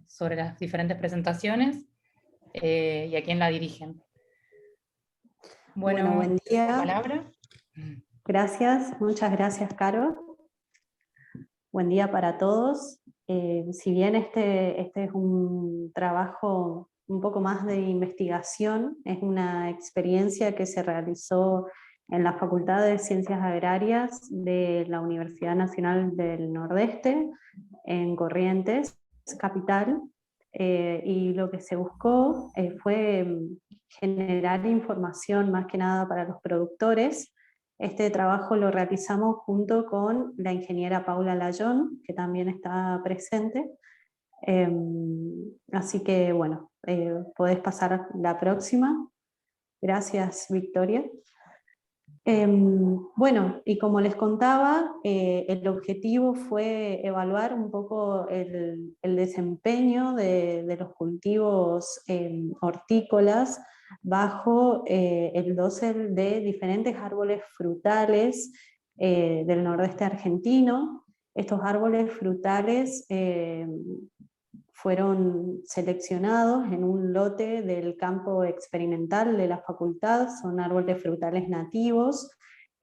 sobre las diferentes presentaciones y a quién la dirigen. Bueno, buen día. La palabra. Gracias, muchas gracias, Caro. Buen día para todos. Si bien este es un trabajo un poco más de investigación, es una experiencia que se realizó en la Facultad de Ciencias Agrarias de la Universidad Nacional del Nordeste, en Corrientes, capital, y lo que se buscó fue generar información más que nada para los productores. Este trabajo lo realizamos junto con la ingeniera Paula Layón, que también está presente. Así que bueno, podés pasar la próxima. Gracias, Victoria. Bueno, y como les contaba, el objetivo fue evaluar un poco el desempeño de los cultivos hortícolas bajo el dosel de diferentes árboles frutales del nordeste argentino. Estos árboles frutales fueron seleccionados en un lote del campo experimental de la facultad, son árboles frutales nativos,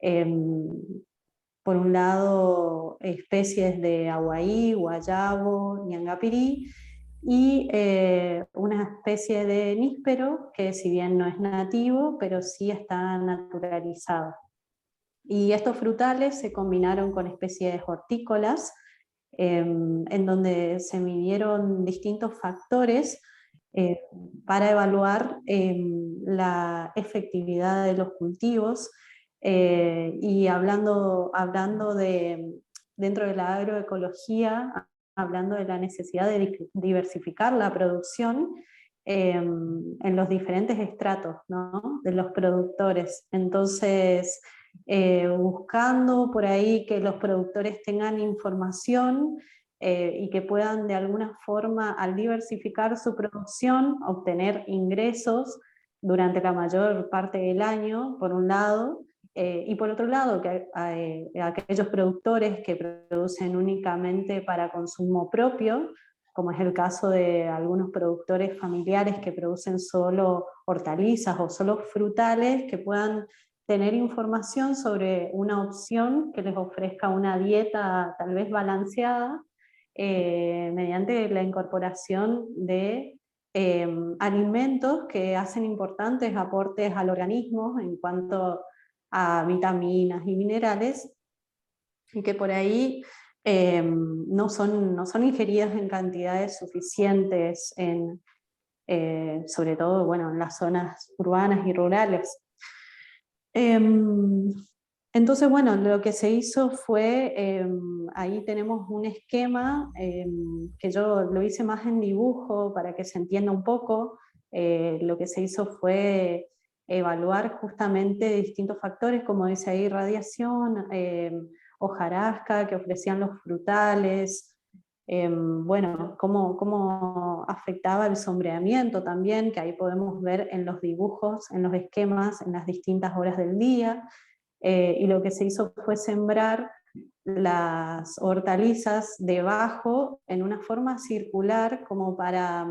por un lado especies de aguaí, guayabo, ñangapirí, y una especie de níspero que si bien no es nativo, pero sí está naturalizado. Y estos frutales se combinaron con especies hortícolas, en donde se midieron distintos factores para evaluar la efectividad de los cultivos, y hablando dentro de la agroecología, hablando de la necesidad de diversificar la producción en los diferentes estratos, ¿no?, de los productores. Entonces, buscando por ahí que los productores tengan información y que puedan de alguna forma, al diversificar su producción, obtener ingresos durante la mayor parte del año, por un lado, y por otro lado, que aquellos productores que producen únicamente para consumo propio, como es el caso de algunos productores familiares que producen solo hortalizas o solo frutales, que puedan tener información sobre una opción que les ofrezca una dieta tal vez balanceada, mediante la incorporación de alimentos que hacen importantes aportes al organismo en cuanto a vitaminas y minerales, y que por ahí no son ingeridas en cantidades suficientes, sobre todo bueno, en las zonas urbanas y rurales. Entonces, bueno, lo que se hizo fue, ahí tenemos un esquema que yo lo hice más en dibujo para que se entienda un poco. Lo que se hizo fue evaluar justamente distintos factores, como dice ahí, radiación, hojarasca que ofrecían los frutales, bueno, cómo afectaba el sombreamiento también, que ahí podemos ver en los dibujos, en los esquemas, en las distintas horas del día, y lo que se hizo fue sembrar las hortalizas debajo en una forma circular como para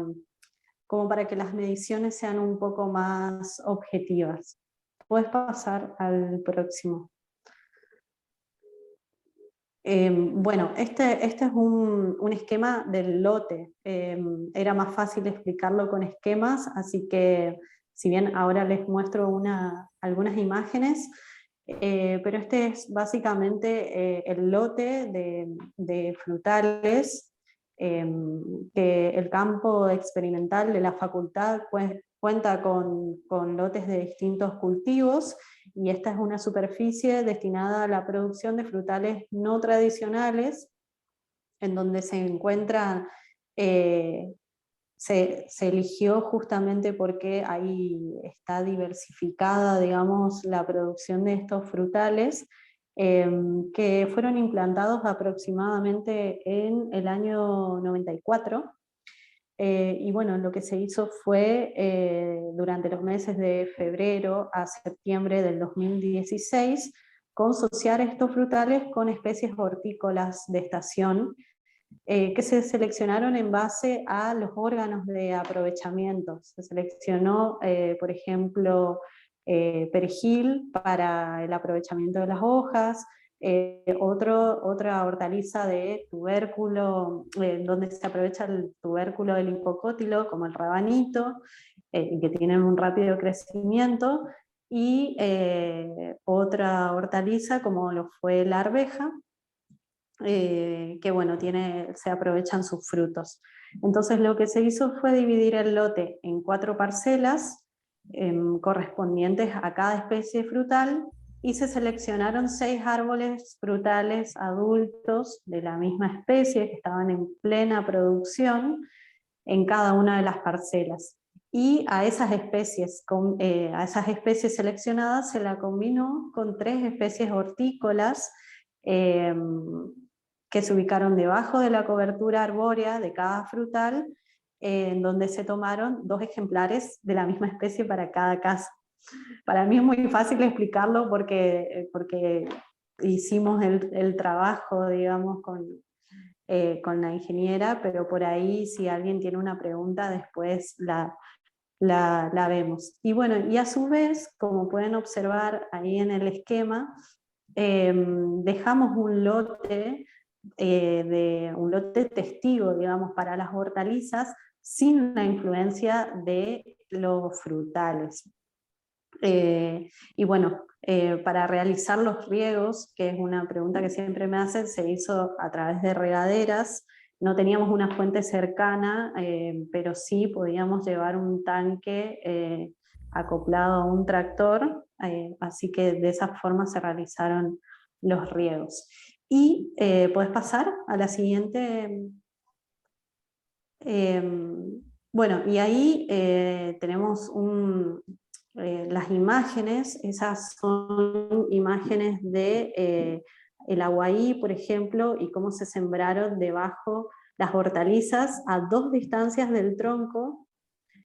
que las mediciones sean un poco más objetivas. Puedes pasar al próximo. Bueno, este es un esquema del lote. Era más fácil explicarlo con esquemas, así que si bien ahora les muestro algunas imágenes, pero este es básicamente el lote de frutales que el campo experimental de la facultad cuenta con lotes de distintos cultivos, y esta es una superficie destinada a la producción de frutales no tradicionales, en donde se encuentran, se eligió justamente porque ahí está diversificada, digamos, la producción de estos frutales, que fueron implantados aproximadamente en el año 94. Y bueno, lo que se hizo fue, durante los meses de febrero a septiembre del 2016, consociar estos frutales con especies hortícolas de estación, que se seleccionaron en base a los órganos de aprovechamiento. Se seleccionó, por ejemplo, perejil para el aprovechamiento de las hojas, otra hortaliza de tubérculo, donde se aprovecha el tubérculo del hipocótilo, como el rabanito, que tienen un rápido crecimiento, y otra hortaliza como lo fue la arveja, que bueno, se aprovechan sus frutos. Entonces lo que se hizo fue dividir el lote en 4 parcelas correspondientes a cada especie frutal, y se seleccionaron 6 árboles frutales adultos de la misma especie que estaban en plena producción en cada una de las parcelas. Y a esas especies seleccionadas se la combinó con 3 especies hortícolas que se ubicaron debajo de la cobertura arbórea de cada frutal, en donde se tomaron 2 ejemplares de la misma especie para cada casa. Para mí es muy fácil explicarlo porque hicimos el trabajo, digamos, con la ingeniera, pero por ahí si alguien tiene una pregunta después la vemos. Y bueno, y a su vez, como pueden observar ahí en el esquema, dejamos un lote testigo, digamos, para las hortalizas, sin la influencia de los frutales. Y bueno, para realizar los riegos, que es una pregunta que siempre me hacen, se hizo a través de regaderas. No teníamos una fuente cercana, pero sí podíamos llevar un tanque acoplado a un tractor, así que de esa forma se realizaron los riegos. Y ¿puedes pasar a la siguiente? Bueno, y ahí tenemos las imágenes. Esas son imágenes de el aguaí, por ejemplo, y cómo se sembraron debajo las hortalizas a 2 distancias del tronco.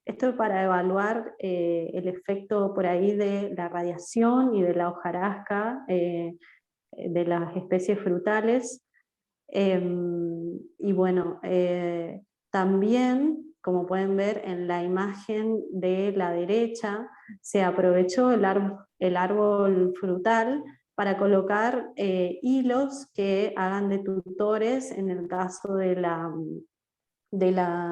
Esto para evaluar el efecto por ahí de la radiación y de la hojarasca de las especies frutales. Y bueno, también, como pueden ver en la imagen de la derecha, se aprovechó el árbol frutal para colocar hilos que hagan de tutores en el caso de la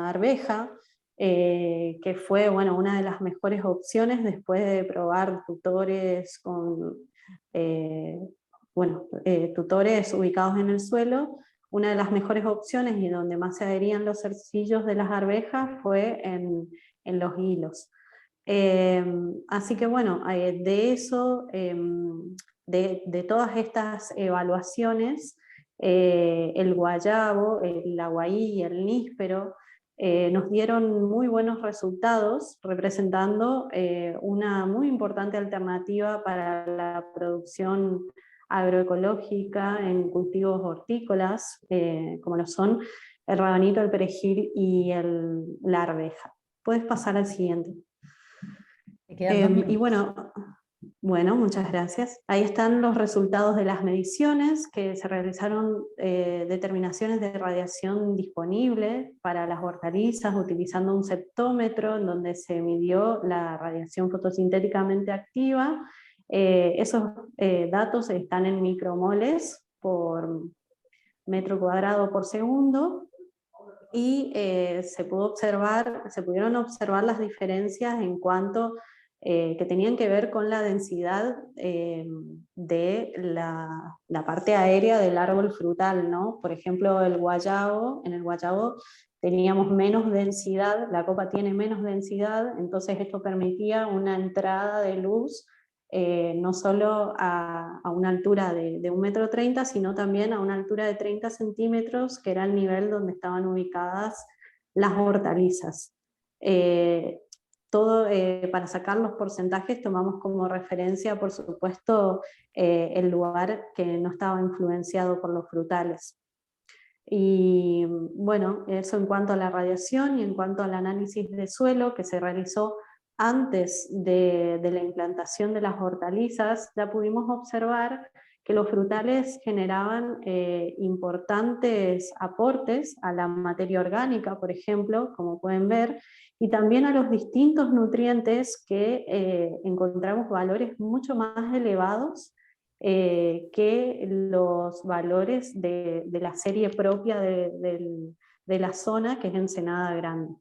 arveja, que fue, bueno, una de las mejores opciones después de probar tutores tutores ubicados en el suelo. Una de las mejores opciones y donde más se adherían los zarcillos de las arvejas fue en los hilos. Así que bueno, de eso, de todas estas evaluaciones, el guayabo, el aguaí y el níspero nos dieron muy buenos resultados, representando una muy importante alternativa para la producción agroecológica en cultivos hortícolas, como lo son el rabanito, el perejil y la arveja. Puedes pasar al siguiente. Y bueno, muchas gracias. Ahí están los resultados de las mediciones, que se realizaron determinaciones de radiación disponible para las hortalizas utilizando un septómetro en donde se midió la radiación fotosintéticamente activa. Esos datos están en micromoles por metro cuadrado por segundo, y se pudieron observar las diferencias en cuanto que tenían que ver con la densidad de la parte aérea del árbol frutal, ¿no? Por ejemplo, en el guayabo teníamos menos densidad, la copa tiene menos densidad, entonces esto permitía una entrada de luz no solo a una altura de 1,30 m, sino también a una altura de 30 centímetros, que era el nivel donde estaban ubicadas las hortalizas. Para sacar los porcentajes tomamos como referencia, por supuesto, el lugar que no estaba influenciado por los frutales. Y bueno, eso en cuanto a la radiación, y en cuanto al análisis de suelo que se realizó antes de la implantación de las hortalizas, ya pudimos observar que los frutales generaban importantes aportes a la materia orgánica, por ejemplo, como pueden ver, y también a los distintos nutrientes que encontramos valores mucho más elevados que los valores de la serie propia de la zona, que es Ensenada Grande.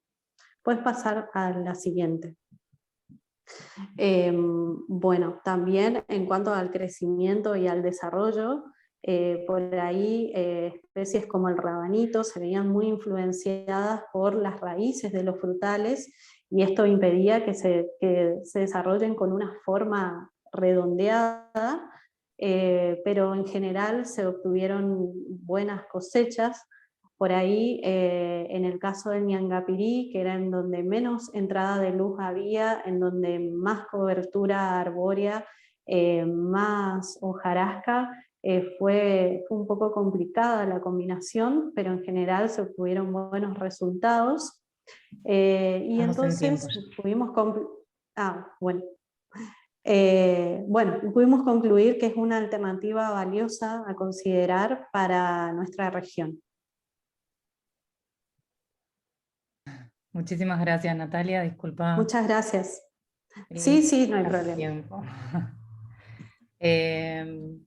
Puedes pasar a la siguiente. Bueno, también en cuanto al crecimiento y al desarrollo, por ahí especies como el rabanito se veían muy influenciadas por las raíces de los frutales, y esto impedía que se desarrollen con una forma redondeada, pero en general se obtuvieron buenas cosechas. Por ahí, en el caso del Ñangapirí, que era en donde menos entrada de luz había, en donde más cobertura arbórea, más hojarasca, fue un poco complicada la combinación, pero en general se obtuvieron buenos resultados. Y entonces pudimos pudimos concluir que es una alternativa valiosa a considerar para nuestra región. Muchísimas gracias, Natalia, disculpa. Muchas gracias. Sí, no hay problema.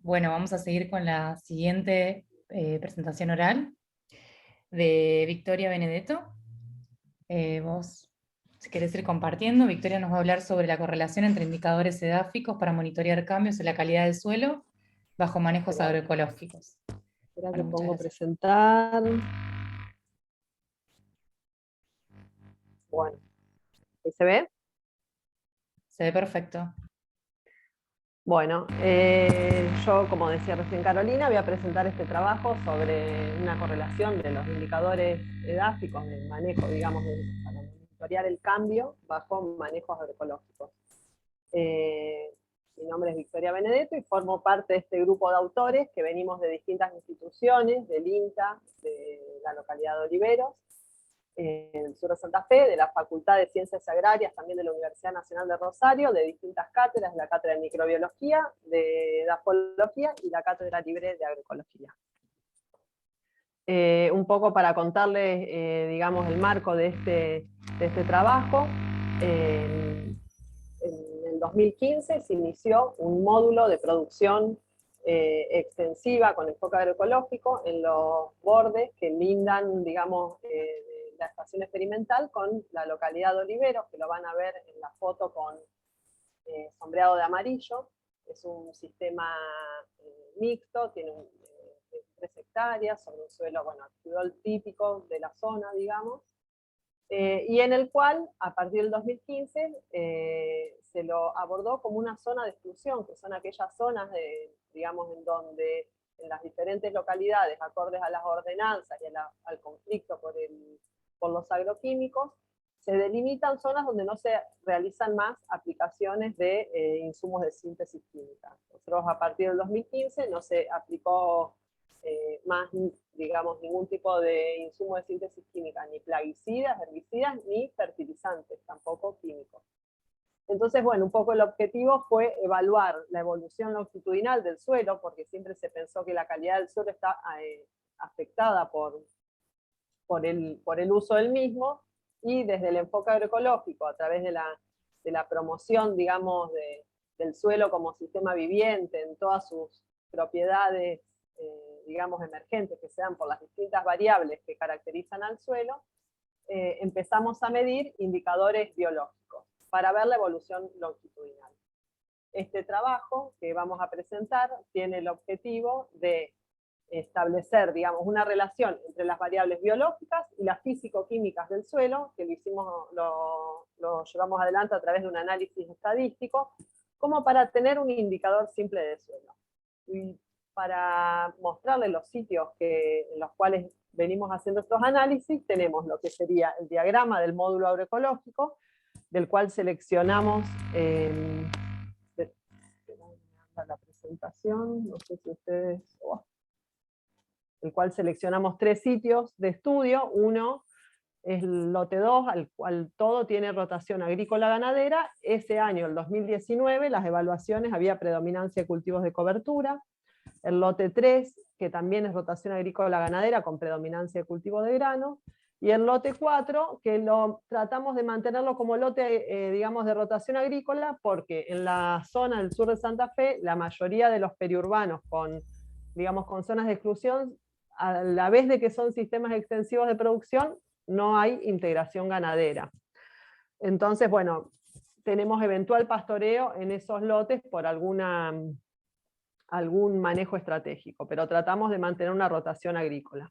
Bueno, vamos a seguir con la siguiente presentación oral de Victoria Benedetto. Vos, si querés ir compartiendo, Victoria nos va a hablar sobre la correlación entre indicadores edáficos para monitorear cambios en la calidad del suelo bajo manejos agroecológicos. Espera que pongo presentar. Bueno, ¿ahí se ve? Se ve perfecto. Bueno, yo, como decía recién Carolina, voy a presentar este trabajo sobre una correlación de los indicadores edáficos del manejo, digamos, para monitorear el cambio bajo manejos agroecológicos. Mi nombre es Victoria Benedetto y formo parte de este grupo de autores que venimos de distintas instituciones, del INTA, de la localidad de Oliveros, en el sur de Santa Fe, de la Facultad de Ciencias Agrarias, también de la Universidad Nacional de Rosario, de distintas cátedras, la cátedra de microbiología, de edafología y la cátedra libre de agroecología. Un poco para contarles, digamos, el marco de este trabajo. En el 2015 se inició un módulo de producción extensiva con enfoque agroecológico en los bordes que lindan, digamos, la estación experimental con la localidad de Oliveros, que lo van a ver en la foto con sombreado de amarillo. Es un sistema mixto, tiene 3 hectáreas sobre un suelo, bueno, alquidol típico de la zona, digamos, y en el cual, a partir del 2015, se lo abordó como una zona de exclusión, que son aquellas zonas, digamos, en donde en las diferentes localidades, acordes a las ordenanzas y al conflicto por por los agroquímicos, se delimitan zonas donde no se realizan más aplicaciones de insumos de síntesis química. Nosotros a partir del 2015 no se aplicó más, digamos, ningún tipo de insumo de síntesis química, ni plaguicidas, herbicidas, ni fertilizantes, tampoco químicos. Entonces, bueno, un poco el objetivo fue evaluar la evolución longitudinal del suelo, porque siempre se pensó que la calidad del suelo está afectada por el uso del mismo, y desde el enfoque agroecológico, a través de la promoción, digamos, del suelo como sistema viviente, en todas sus propiedades, digamos, emergentes que se dan por las distintas variables que caracterizan al suelo, empezamos a medir indicadores biológicos para ver la evolución longitudinal. Este trabajo que vamos a presentar tiene el objetivo de establecer, digamos, una relación entre las variables biológicas y las físico-químicas del suelo, que lo llevamos adelante a través de un análisis estadístico, como para tener un indicador simple de suelo. Y para mostrarles los sitios en los cuales venimos haciendo estos análisis, tenemos lo que sería el diagrama del módulo agroecológico, del cual seleccionamos la presentación, no sé si ustedes... el cual seleccionamos 3 sitios de estudio. Uno es el lote 2, al cual todo tiene rotación agrícola-ganadera. Ese año, el 2019, las evaluaciones había predominancia de cultivos de cobertura. El lote 3, que también es rotación agrícola-ganadera con predominancia de cultivos de grano. Y el lote 4, que tratamos de mantenerlo como lote, digamos, de rotación agrícola, porque en la zona del sur de Santa Fe, la mayoría de los periurbanos con zonas de exclusión, a la vez de que son sistemas extensivos de producción, no hay integración ganadera. Entonces, bueno, tenemos eventual pastoreo en esos lotes por algún manejo estratégico, pero tratamos de mantener una rotación agrícola.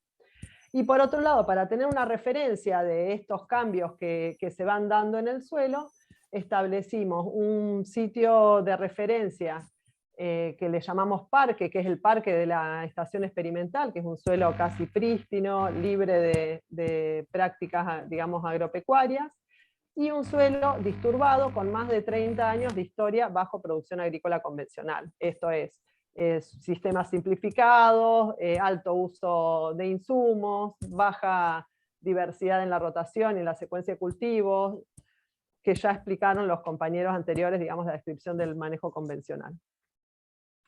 Y por otro lado, para tener una referencia de estos cambios que se van dando en el suelo, establecimos un sitio de referencia que le llamamos parque, que es el parque de la estación experimental, que es un suelo casi prístino, libre de prácticas, digamos, agropecuarias, y un suelo disturbado con más de 30 años de historia bajo producción agrícola convencional. Esto es sistemas simplificados, alto uso de insumos, baja diversidad en la rotación y en la secuencia de cultivos, que ya explicaron los compañeros anteriores, digamos, la descripción del manejo convencional.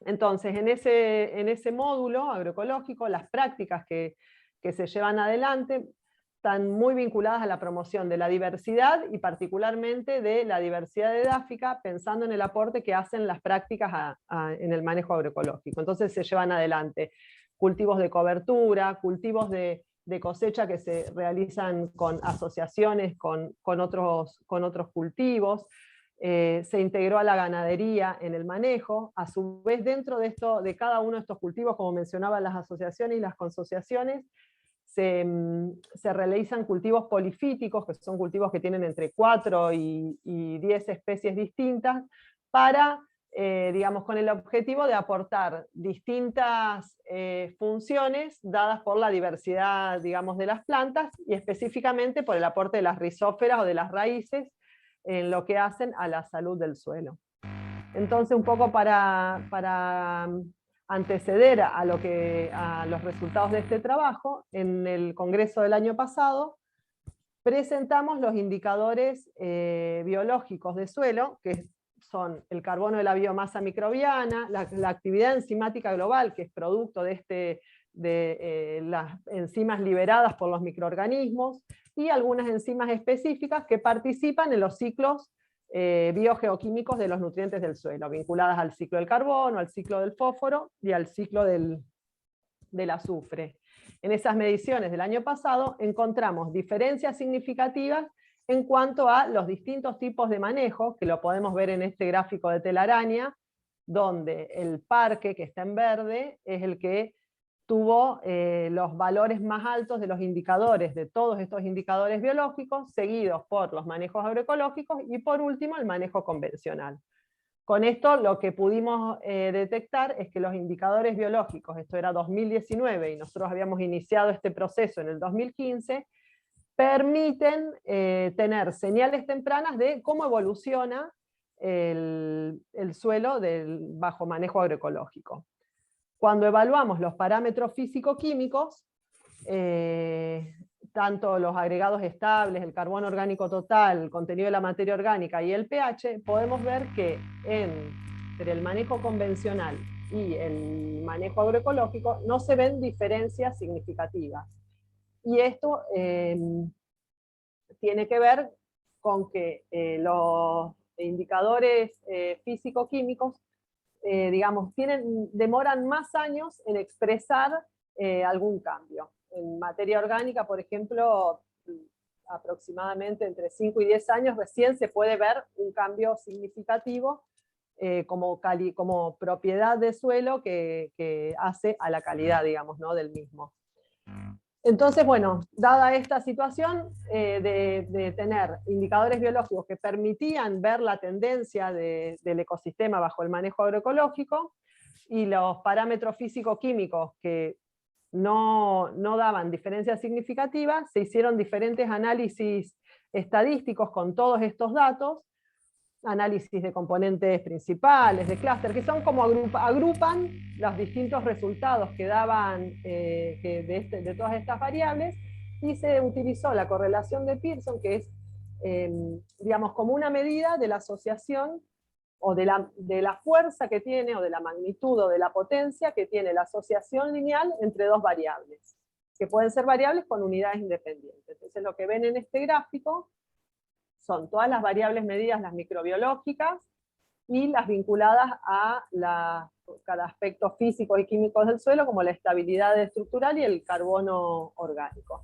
Entonces, en ese módulo agroecológico, las prácticas que se llevan adelante están muy vinculadas a la promoción de la diversidad y particularmente de la diversidad edáfica, pensando en el aporte que hacen las prácticas en el manejo agroecológico. Entonces se llevan adelante cultivos de cobertura, cultivos de cosecha que se realizan con asociaciones con otros cultivos. Se integró a la ganadería en el manejo. A su vez, dentro de cada uno de estos cultivos, como mencionaban las asociaciones y las consociaciones, se realizan cultivos polifíticos, que son cultivos que tienen entre 4 y 10 especies distintas, para, digamos, con el objetivo de aportar distintas funciones dadas por la diversidad, digamos, de las plantas, y específicamente por el aporte de las rizóferas o de las raíces, en lo que hacen a la salud del suelo. Entonces, un poco para anteceder a los resultados de este trabajo, en el congreso del año pasado, presentamos los indicadores biológicos de suelo, que son el carbono de la biomasa microbiana, la actividad enzimática global, que es producto de las enzimas liberadas por los microorganismos, y algunas enzimas específicas que participan en los ciclos biogeoquímicos de los nutrientes del suelo, vinculadas al ciclo del carbono, al ciclo del fósforo y al ciclo del azufre. En esas mediciones del año pasado encontramos diferencias significativas en cuanto a los distintos tipos de manejo, que lo podemos ver en este gráfico de telaraña, donde el parque, que está en verde, es el que tuvo los valores más altos de los indicadores, de todos estos indicadores biológicos, seguidos por los manejos agroecológicos y por último el manejo convencional. Con esto lo que pudimos detectar es que los indicadores biológicos, esto era 2019 y nosotros habíamos iniciado este proceso en el 2015, permiten tener señales tempranas de cómo evoluciona el suelo bajo manejo agroecológico. Cuando evaluamos los parámetros físico-químicos, tanto los agregados estables, el carbono orgánico total, el contenido de la materia orgánica y el pH, podemos ver que entre el manejo convencional y el manejo agroecológico no se ven diferencias significativas. Y esto tiene que ver con que los indicadores físico-químicos, digamos, demoran más años en expresar algún cambio. En materia orgánica, por ejemplo, aproximadamente entre 5 y 10 años recién se puede ver un cambio significativo como propiedad de suelo que hace a la calidad, digamos, ¿no?, del mismo. Entonces, bueno, dada esta situación de tener indicadores biológicos que permitían ver la tendencia del ecosistema bajo el manejo agroecológico, y los parámetros físico-químicos que no daban diferencias significativas, se hicieron diferentes análisis estadísticos con todos estos datos, análisis de componentes principales, de clúster, que son como agrupan los distintos resultados que daban de todas estas variables, y se utilizó la correlación de Pearson, que es, digamos, como una medida de la asociación, o de la fuerza que tiene, o de la magnitud, o de la potencia que tiene la asociación lineal entre dos variables, que pueden ser variables con unidades independientes. Entonces lo que ven en este gráfico son todas las variables medidas, las microbiológicas, y las vinculadas a cada aspecto físico y químico del suelo, como la estabilidad estructural y el carbono orgánico.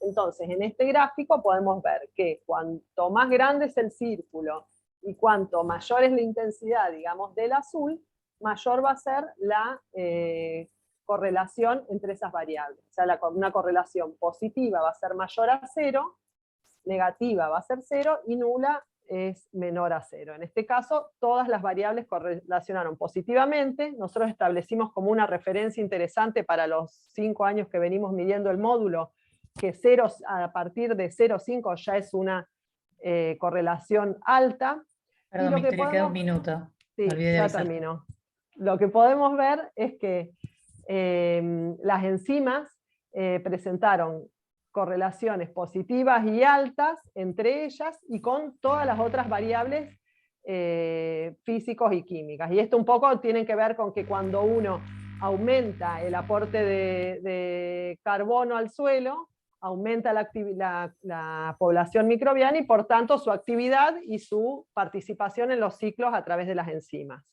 Entonces, en este gráfico podemos ver que cuanto más grande es el círculo, y cuanto mayor es la intensidad, digamos, del azul, mayor va a ser la correlación entre esas variables. O sea, una correlación positiva va a ser mayor a 0, negativa va a ser 0, y nula es menor a 0. En este caso, todas las variables correlacionaron positivamente. Nosotros establecimos como una referencia interesante para los 5 años que venimos midiendo el módulo, que a partir de 0,5 ya es una correlación alta. Perdón, y lo que Victoria, queda un podemos... minuto. Sí, Me olvidé de ya avisar. termino. Lo que podemos ver es que las enzimas presentaron correlaciones positivas y altas entre ellas y con todas las otras variables físicos y químicas. Y esto un poco tiene que ver con que cuando uno aumenta el aporte de carbono al suelo, aumenta la población microbiana y por tanto su actividad y su participación en los ciclos a través de las enzimas.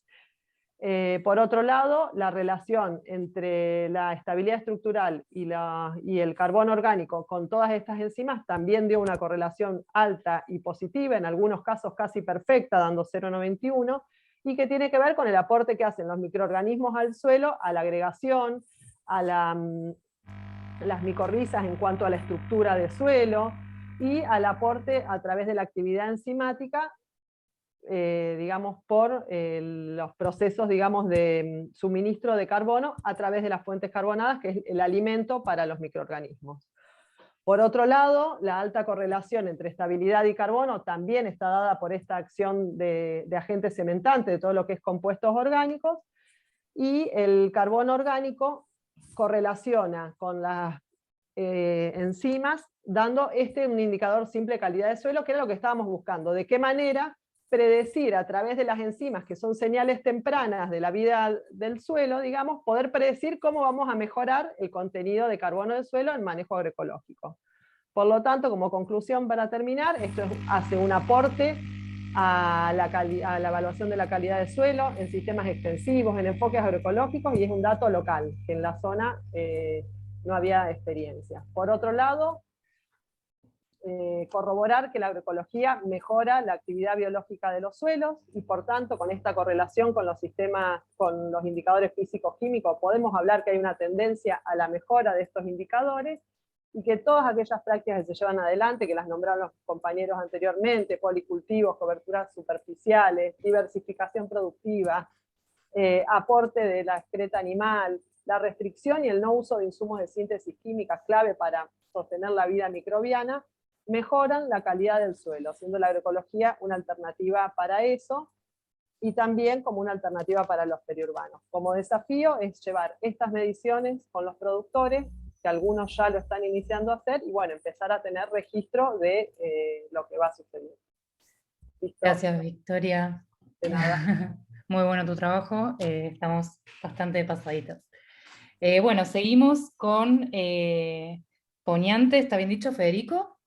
Por otro lado, la relación entre la estabilidad estructural y el carbono orgánico con todas estas enzimas también dio una correlación alta y positiva, en algunos casos casi perfecta, dando 0,91, y que tiene que ver con el aporte que hacen los microorganismos al suelo, a la agregación, a las micorrizas en cuanto a la estructura de suelo, y al aporte a través de la actividad enzimática, digamos, por los procesos, digamos, de suministro de carbono a través de las fuentes carbonadas, que es el alimento para los microorganismos. Por otro lado, la alta correlación entre estabilidad y carbono también está dada por esta acción de agentes cementantes, de todo lo que es compuestos orgánicos, y el carbono orgánico correlaciona con las enzimas, dando un indicador simple de calidad de suelo, que era lo que estábamos buscando. ¿De qué manera predecir a través de las enzimas, que son señales tempranas de la vida del suelo, digamos, poder predecir cómo vamos a mejorar el contenido de carbono del suelo en manejo agroecológico? Por lo tanto, como conclusión para terminar, esto hace un aporte a la evaluación de la calidad del suelo en sistemas extensivos, en enfoques agroecológicos, y es un dato local, que en la zona no había experiencia. Por otro lado, corroborar que la agroecología mejora la actividad biológica de los suelos, y por tanto, con esta correlación con los sistemas, con los indicadores físicos químicos, podemos hablar que hay una tendencia a la mejora de estos indicadores, y que todas aquellas prácticas que se llevan adelante, que las nombraron los compañeros anteriormente, policultivos, coberturas superficiales, diversificación productiva, aporte de la excreta animal, la restricción y el no uso de insumos de síntesis química clave para sostener la vida microbiana, mejoran la calidad del suelo, siendo la agroecología una alternativa para eso, y también como una alternativa para los periurbanos. Como desafío es llevar estas mediciones con los productores, que algunos ya lo están iniciando a hacer, y bueno, empezar a tener registro de lo que va sucediendo. ¿Listo? Gracias, Victoria. De nada. Muy bueno tu trabajo, estamos bastante pasaditos. Bueno, seguimos con Poniente, ¿está bien dicho, Federico?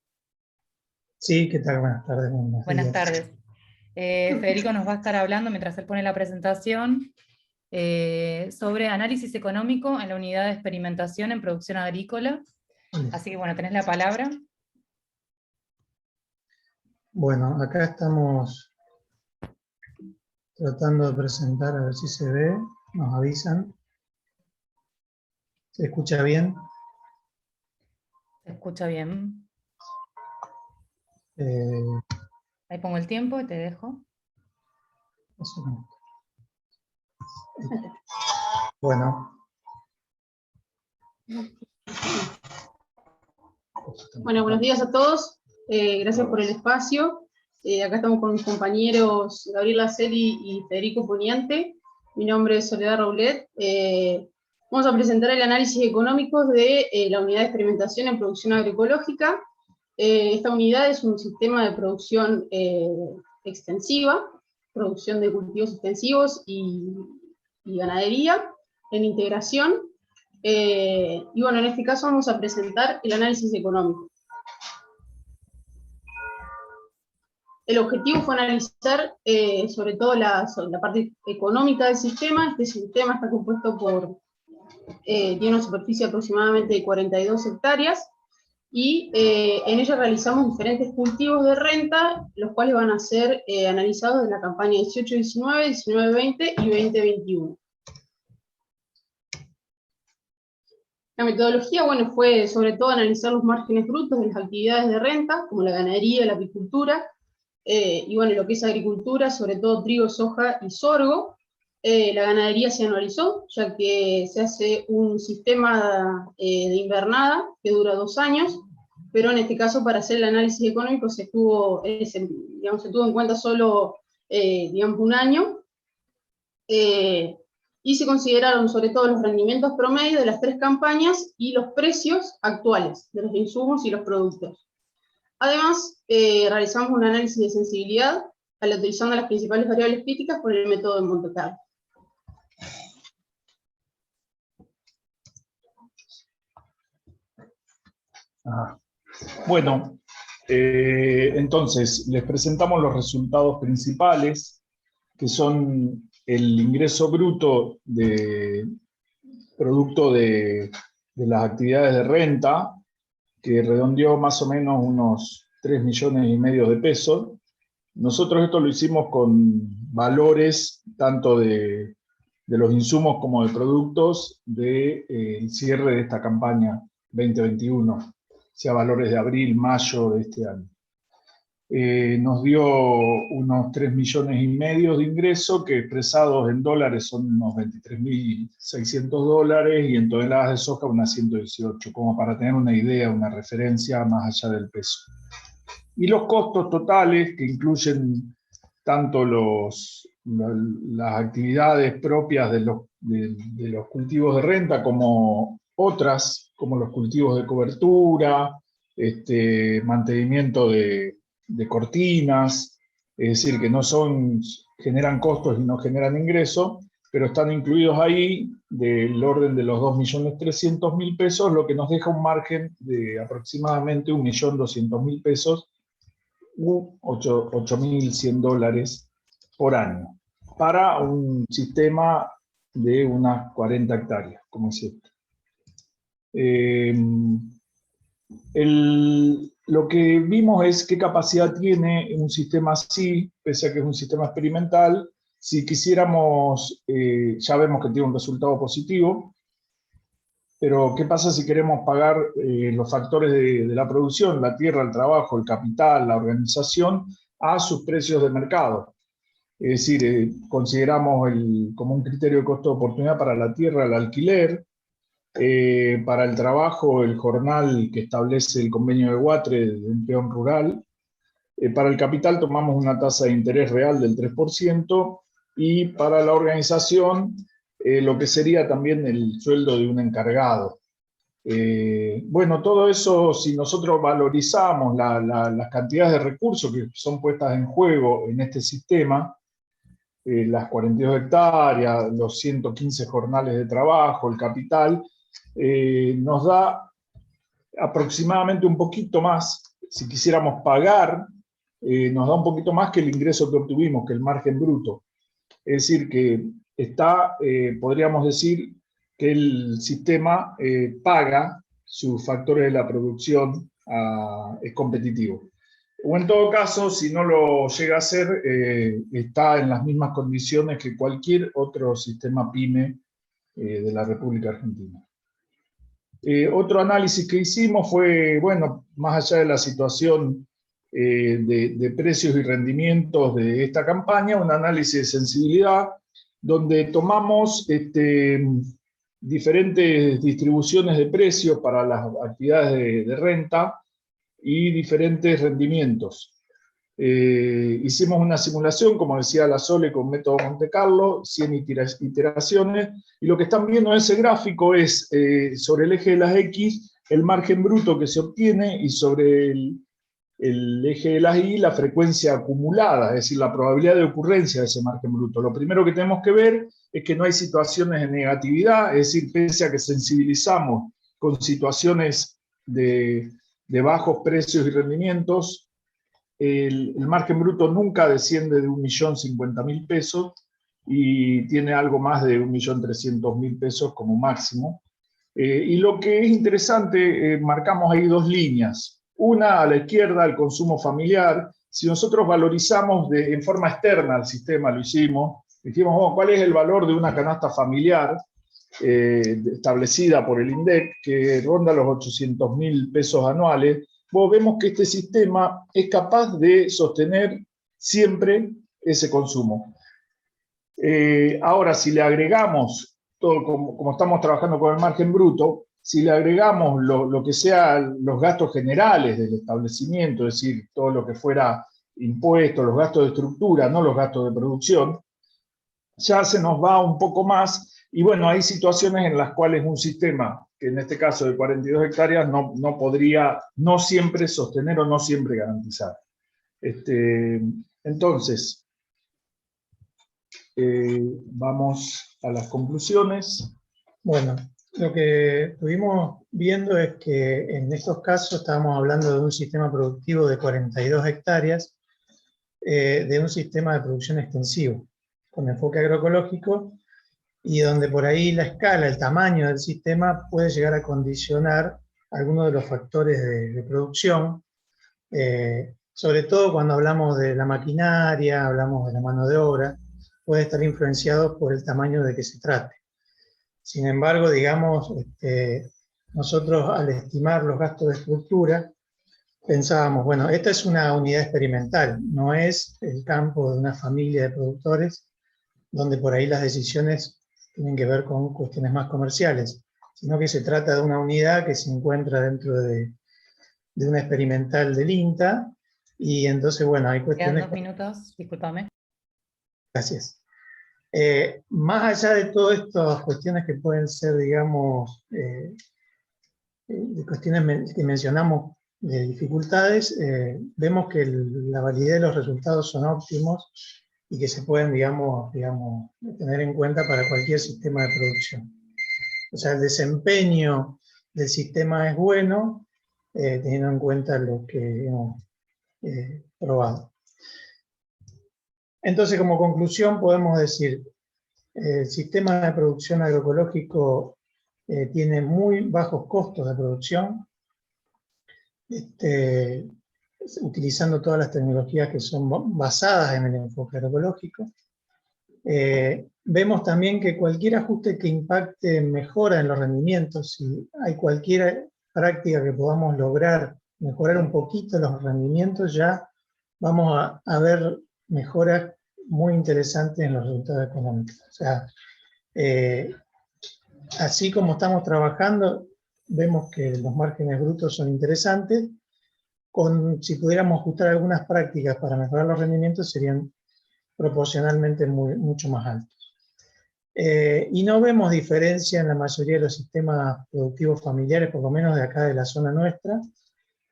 Sí, ¿qué tal? Buenas tardes. Buenas tardes. Federico nos va a estar hablando, mientras él pone la presentación, sobre análisis económico en la unidad de experimentación en producción agrícola. Así que bueno, tenés la palabra. Bueno, acá estamos tratando de presentar, a ver si se ve, nos avisan. ¿Se escucha bien? Se escucha bien. Ahí pongo el tiempo y te dejo. Bueno. Bueno, buenos días a todos. Gracias por el espacio. Acá estamos con mis compañeros Gabriela Celi y Federico Poniente. Mi nombre es Soledad Raulet. Vamos a presentar el análisis económico de la unidad de experimentación en producción agroecológica. Esta unidad es un sistema de producción extensiva, producción de cultivos extensivos y ganadería en integración. Y bueno, en este caso vamos a presentar el análisis económico. El objetivo fue analizar sobre todo la parte económica del sistema. Este sistema está compuesto por, tiene una superficie aproximadamente de 42 hectáreas, y en ella realizamos diferentes cultivos de renta, los cuales van a ser analizados en la campaña 18-19, 19-20 y 20-21. La metodología, bueno, fue sobre todo analizar los márgenes brutos de las actividades de renta, como la ganadería, la apicultura, y bueno, lo que es agricultura, sobre todo trigo, soja y sorgo. La ganadería se anualizó, ya que se hace un sistema de invernada que dura 2 años, pero en este caso para hacer el análisis económico se tuvo en cuenta solo 1 año, y se consideraron sobre todo los rendimientos promedio de las 3 campañas y los precios actuales de los insumos y los productos. Además, realizamos un análisis de sensibilidad utilizando las principales variables críticas por el método de Monte Carlo. Bueno, entonces les presentamos los resultados principales, que son el ingreso bruto producto de las actividades de renta, que redondeó más o menos unos 3,5 millones de pesos. Nosotros esto lo hicimos con valores tanto de los insumos como de productos del cierre de esta campaña 2021, o sea, valores de abril, mayo de este año. Nos dio unos 3,5 millones de ingresos, que expresados en dólares son unos 23.600 dólares, y en toneladas de soja unas 118, como para tener una idea, una referencia más allá del peso. Y los costos totales, que incluyen tanto las actividades propias de los cultivos de renta, como otras, como los cultivos de cobertura, mantenimiento de cortinas, es decir, que no generan costos y no generan ingresos, pero están incluidos ahí del orden de los 2.300.000 pesos, lo que nos deja un margen de aproximadamente 1.200.000 pesos, u 8.100 dólares por año, para un sistema de unas 40 hectáreas, como es este. Lo que vimos es qué capacidad tiene un sistema así, pese a que es un sistema experimental. Si quisiéramos, ya vemos que tiene un resultado positivo, pero ¿qué pasa si queremos pagar los factores de la producción, la tierra, el trabajo, el capital, la organización, a sus precios de mercado? Es decir, consideramos como un criterio de costo de oportunidad para la tierra el alquiler, Para el trabajo, el jornal que establece el convenio de Guatre de un peón rural. Para el capital tomamos una tasa de interés real del 3%, y para la organización lo que sería también el sueldo de un encargado. Bueno, todo eso, si nosotros valorizamos las cantidades de recursos que son puestas en juego en este sistema, las 42 hectáreas, los 115 jornales de trabajo, el capital, nos da aproximadamente un poquito más, si quisiéramos pagar, nos da un poquito más que el ingreso que obtuvimos, que el margen bruto. Es decir, que está, podríamos decir, que el sistema paga sus factores de la producción, es competitivo. O en todo caso, si no lo llega a hacer, está en las mismas condiciones que cualquier otro sistema PYME de la República Argentina. Otro análisis que hicimos fue, bueno, más allá de la situación de precios y rendimientos de esta campaña, un análisis de sensibilidad, donde tomamos diferentes distribuciones de precios para las actividades de renta y diferentes rendimientos. Hicimos una simulación, como decía la Sole, con método Monte Carlo, 100 iteraciones, y lo que están viendo en ese gráfico es, sobre el eje de las X, el margen bruto que se obtiene, y sobre el eje de las Y, la frecuencia acumulada, es decir, la probabilidad de ocurrencia de ese margen bruto. Lo primero que tenemos que ver es que no hay situaciones de negatividad, es decir, pese a que sensibilizamos con situaciones de bajos precios y rendimientos, el margen bruto nunca desciende de 1.050.000 pesos, y tiene algo más de 1.300.000 pesos como máximo. Y lo que es interesante, marcamos ahí dos líneas. Una a la izquierda, el consumo familiar. Si nosotros valorizamos en forma externa al sistema, lo hicimos, dijimos, oh, ¿cuál es el valor de una canasta familiar establecida por el INDEC, que ronda los 800.000 pesos anuales? Vemos que este sistema es capaz de sostener siempre ese consumo. Ahora, si le agregamos, todo como estamos trabajando con el margen bruto, si le agregamos lo que sean los gastos generales del establecimiento, es decir, todo lo que fuera impuestos, los gastos de estructura, no los gastos de producción, ya se nos va un poco más. Y bueno, hay situaciones en las cuales un sistema, que en este caso de 42 hectáreas, no podría no siempre sostener o no siempre garantizar. Entonces, vamos a las conclusiones. Bueno, lo que estuvimos viendo es que en estos casos estábamos hablando de un sistema productivo de 42 hectáreas, de un sistema de producción extensivo, con enfoque agroecológico, y donde por ahí la escala, el tamaño del sistema puede llegar a condicionar algunos de los factores de producción, sobre todo cuando hablamos de la maquinaria, hablamos de la mano de obra, puede estar influenciado por el tamaño de que se trate. Sin embargo, digamos, nosotros al estimar los gastos de estructura, pensábamos, bueno, esta es una unidad experimental, no es el campo de una familia de productores, donde por ahí las decisiones tienen que ver con cuestiones más comerciales, sino que se trata de una unidad que se encuentra dentro de una experimental del INTA, y entonces, bueno, hay cuestiones... Quedan 2 minutos, discúlpame. Gracias. Más allá de todas estas cuestiones que pueden ser, digamos, de cuestiones que mencionamos de dificultades, vemos que la validez de los resultados son óptimos y que se pueden, digamos, tener en cuenta para cualquier sistema de producción. O sea, el desempeño del sistema es bueno, teniendo en cuenta lo que hemos probado. Entonces, como conclusión, podemos decir, el sistema de producción agroecológico tiene muy bajos costos de producción, utilizando todas las tecnologías que son basadas en el enfoque agroecológico. Vemos también que cualquier ajuste que impacte mejora en los rendimientos, si hay cualquier práctica que podamos lograr mejorar un poquito los rendimientos, ya vamos a ver mejoras muy interesantes en los resultados económicos. O sea, así como estamos trabajando, vemos que los márgenes brutos son interesantes. Si pudiéramos ajustar algunas prácticas para mejorar los rendimientos, serían proporcionalmente mucho más altos. Y no vemos diferencia en la mayoría de los sistemas productivos familiares, por lo menos de acá de la zona nuestra,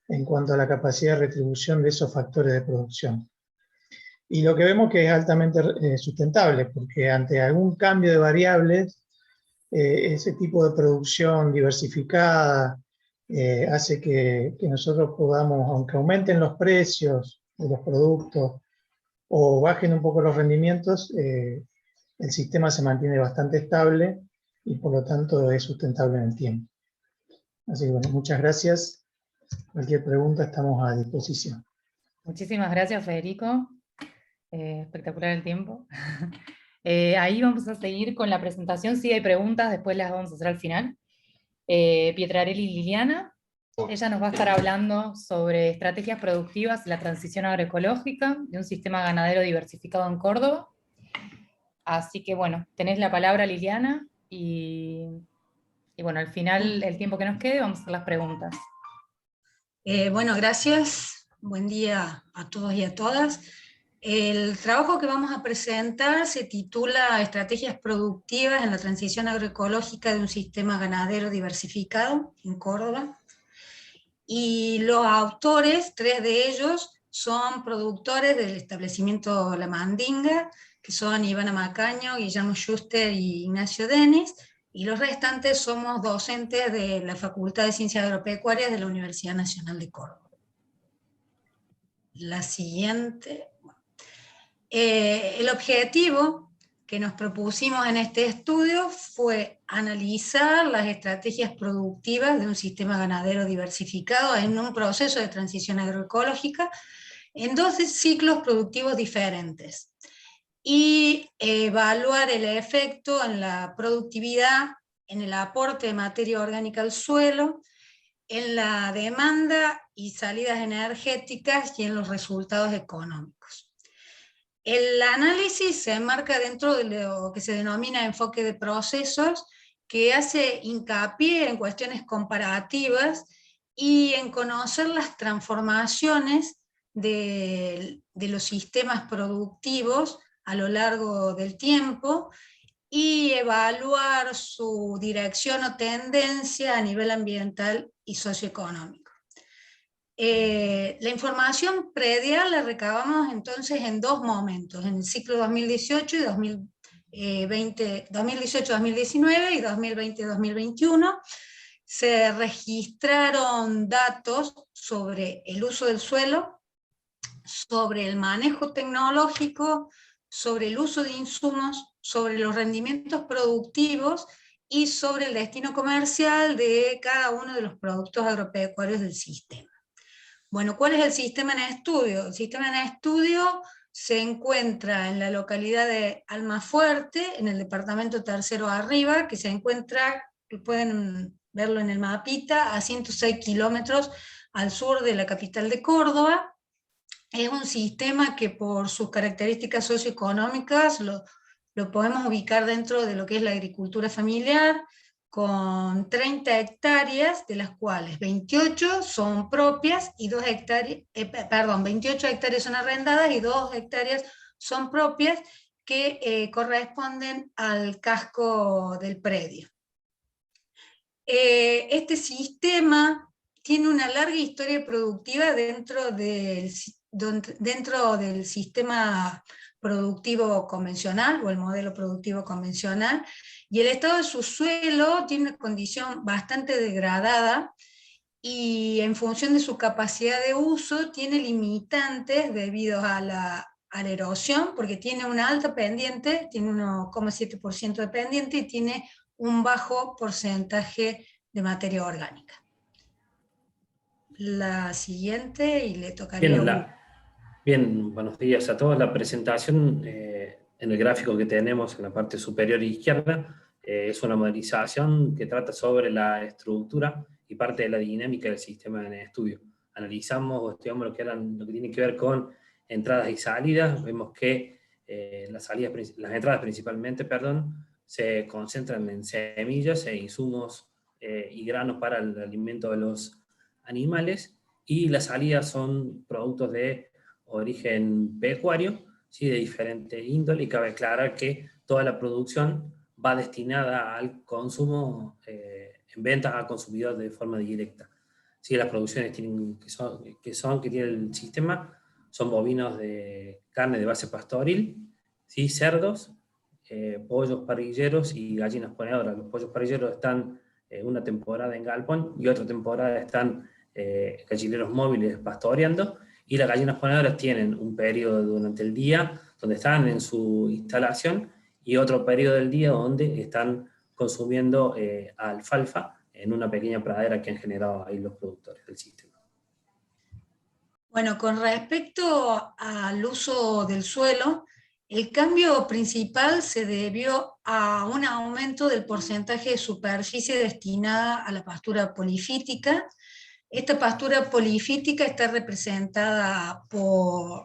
en cuanto a la capacidad de retribución de esos factores de producción. Y lo que vemos que es altamente sustentable, porque ante algún cambio de variables, ese tipo de producción diversificada hace que nosotros podamos, aunque aumenten los precios de los productos o bajen un poco los rendimientos, el sistema se mantiene bastante estable y por lo tanto es sustentable en el tiempo. Así que bueno, muchas gracias. Cualquier pregunta estamos a disposición. Muchísimas gracias, Federico. Espectacular el tiempo. Ahí vamos a seguir con la presentación. Si hay preguntas, después las vamos a hacer al final. Pietrarelli Liliana. Ella nos va a estar hablando sobre estrategias productivas y la transición agroecológica de un sistema ganadero diversificado en Córdoba. Así que bueno, tenés la palabra, Liliana, y bueno, al final, el tiempo que nos quede, vamos a hacer las preguntas. Bueno, gracias. Buen día a todos y a todas. El trabajo que vamos a presentar se titula Estrategias productivas en la transición agroecológica de un sistema ganadero diversificado en Córdoba. Y los autores, 3 de ellos, son productores del establecimiento La Mandinga, que son Ivana Macaño, Guillermo Schuster y Ignacio Denis, y los restantes somos docentes de la Facultad de Ciencias Agropecuarias de la Universidad Nacional de Córdoba. La siguiente. El objetivo que nos propusimos en este estudio fue analizar las estrategias productivas de un sistema ganadero diversificado en un proceso de transición agroecológica en 2 ciclos productivos diferentes y evaluar el efecto en la productividad, en el aporte de materia orgánica al suelo, en la demanda y salidas energéticas y en los resultados económicos. El análisis se enmarca dentro de lo que se denomina enfoque de procesos, que hace hincapié en cuestiones comparativas y en conocer las transformaciones de los sistemas productivos a lo largo del tiempo y evaluar su dirección o tendencia a nivel ambiental y socioeconómico. La información predial la recabamos entonces en 2 momentos, en el ciclo 2018 y 2018-2019 y 2020-2021. Se registraron datos sobre el uso del suelo, sobre el manejo tecnológico, sobre el uso de insumos, sobre los rendimientos productivos y sobre el destino comercial de cada uno de los productos agropecuarios del sistema. Bueno, ¿cuál es el sistema en estudio? El sistema en estudio se encuentra en la localidad de Almafuerte, en el departamento Tercero Arriba, que se encuentra, pueden verlo en el mapita, a 106 kilómetros al sur de la capital de Córdoba. Es un sistema que por sus características socioeconómicas lo podemos ubicar dentro de lo que es la agricultura familiar, con 30 hectáreas, de las cuales 28 son propias y 2 hectáreas, 28 hectáreas son arrendadas y 2 hectáreas son propias, que corresponden al casco del predio. Este sistema tiene una larga historia productiva dentro del sistema productivo convencional o el modelo productivo convencional, y el estado de su suelo tiene una condición bastante degradada y en función de su capacidad de uso tiene limitantes debido a la erosión, porque tiene una alta pendiente, tiene 1,7% de pendiente y tiene un bajo porcentaje de materia orgánica. La siguiente, y le tocaría... Bien, buenos días a todos. La presentación en el gráfico que tenemos en la parte superior izquierda es una modelización que trata sobre la estructura y parte de la dinámica del sistema en estudio. Analizamos o estudiamos lo que tiene que ver con entradas y salidas. Vemos que las entradas principalmente, se concentran en semillas e insumos y granos para el alimento de los animales, y las salidas son productos de origen pecuario, ¿sí? De diferente índole, y cabe aclarar que toda la producción va destinada al consumo, en ventas a consumidores de forma directa. ¿Sí? Las producciones que tiene el sistema son bovinos de carne de base pastoril, ¿sí? Cerdos, pollos parrilleros y gallinas ponedoras. Los pollos parrilleros están una temporada en galpón y otra temporada están gallineros móviles pastoreando, y las gallinas ponedoras tienen un periodo durante el día donde están en su instalación y otro periodo del día donde están consumiendo alfalfa en una pequeña pradera que han generado ahí los productores del sistema. Bueno, con respecto al uso del suelo, el cambio principal se debió a un aumento del porcentaje de superficie destinada a la pastura polifítica. Esta pastura polifítica está representada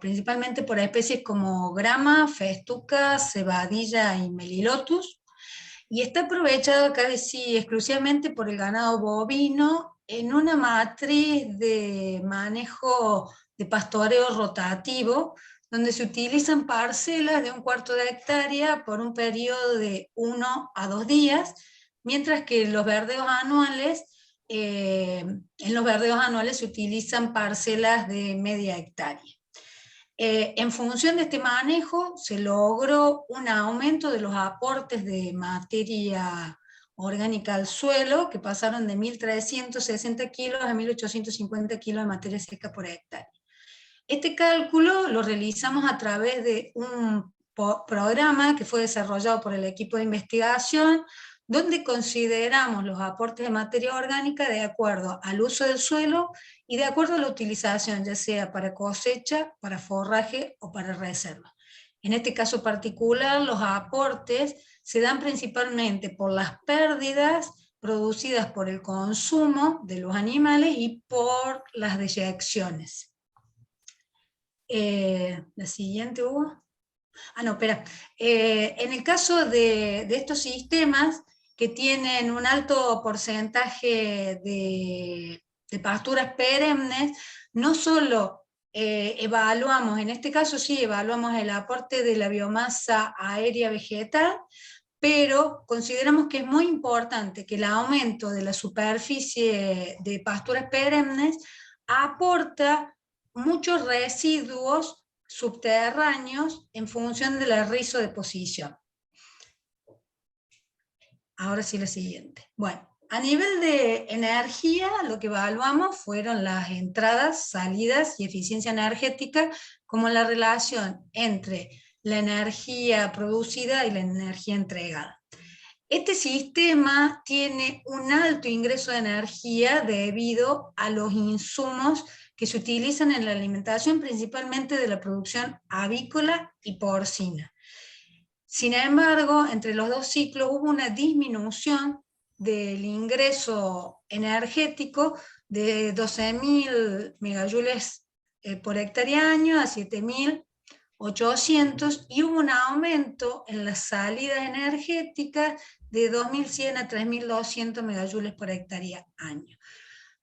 principalmente por especies como grama, festuca, cebadilla y melilotus, y está aprovechada casi exclusivamente por el ganado bovino en una matriz de manejo de pastoreo rotativo, donde se utilizan parcelas de 1/4 de hectárea por un periodo de 1 a 2 días, mientras que en los verdeos anuales se utilizan parcelas de media hectárea. En función de este manejo se logró un aumento de los aportes de materia orgánica al suelo, que pasaron de 1.360 kilos a 1.850 kilos de materia seca por hectárea. Este cálculo lo realizamos a través de un programa que fue desarrollado por el equipo de investigación, donde consideramos los aportes de materia orgánica de acuerdo al uso del suelo y de acuerdo a la utilización, ya sea para cosecha, para forraje o para reserva. En este caso particular, los aportes se dan principalmente por las pérdidas producidas por el consumo de los animales y por las deyecciones. La siguiente, Hugo. No, espera. En el caso de estos sistemas que tienen un alto porcentaje de pasturas perennes, no solo evaluamos, en este caso sí evaluamos el aporte de la biomasa aérea vegetal, pero consideramos que es muy importante que el aumento de la superficie de pasturas perennes aporta muchos residuos subterráneos en función del rizo de posición. Ahora sí la siguiente. Bueno, a nivel de energía, lo que evaluamos fueron las entradas, salidas y eficiencia energética, como la relación entre la energía producida y la energía entregada. Este sistema tiene un alto ingreso de energía debido a los insumos que se utilizan en la alimentación, principalmente de la producción avícola y porcina. Sin embargo, entre los dos ciclos hubo una disminución del ingreso energético de 12.000 megajoules por hectárea año a 7.800, y hubo un aumento en las salidas energéticas de 2.100 a 3.200 megajoules por hectárea año.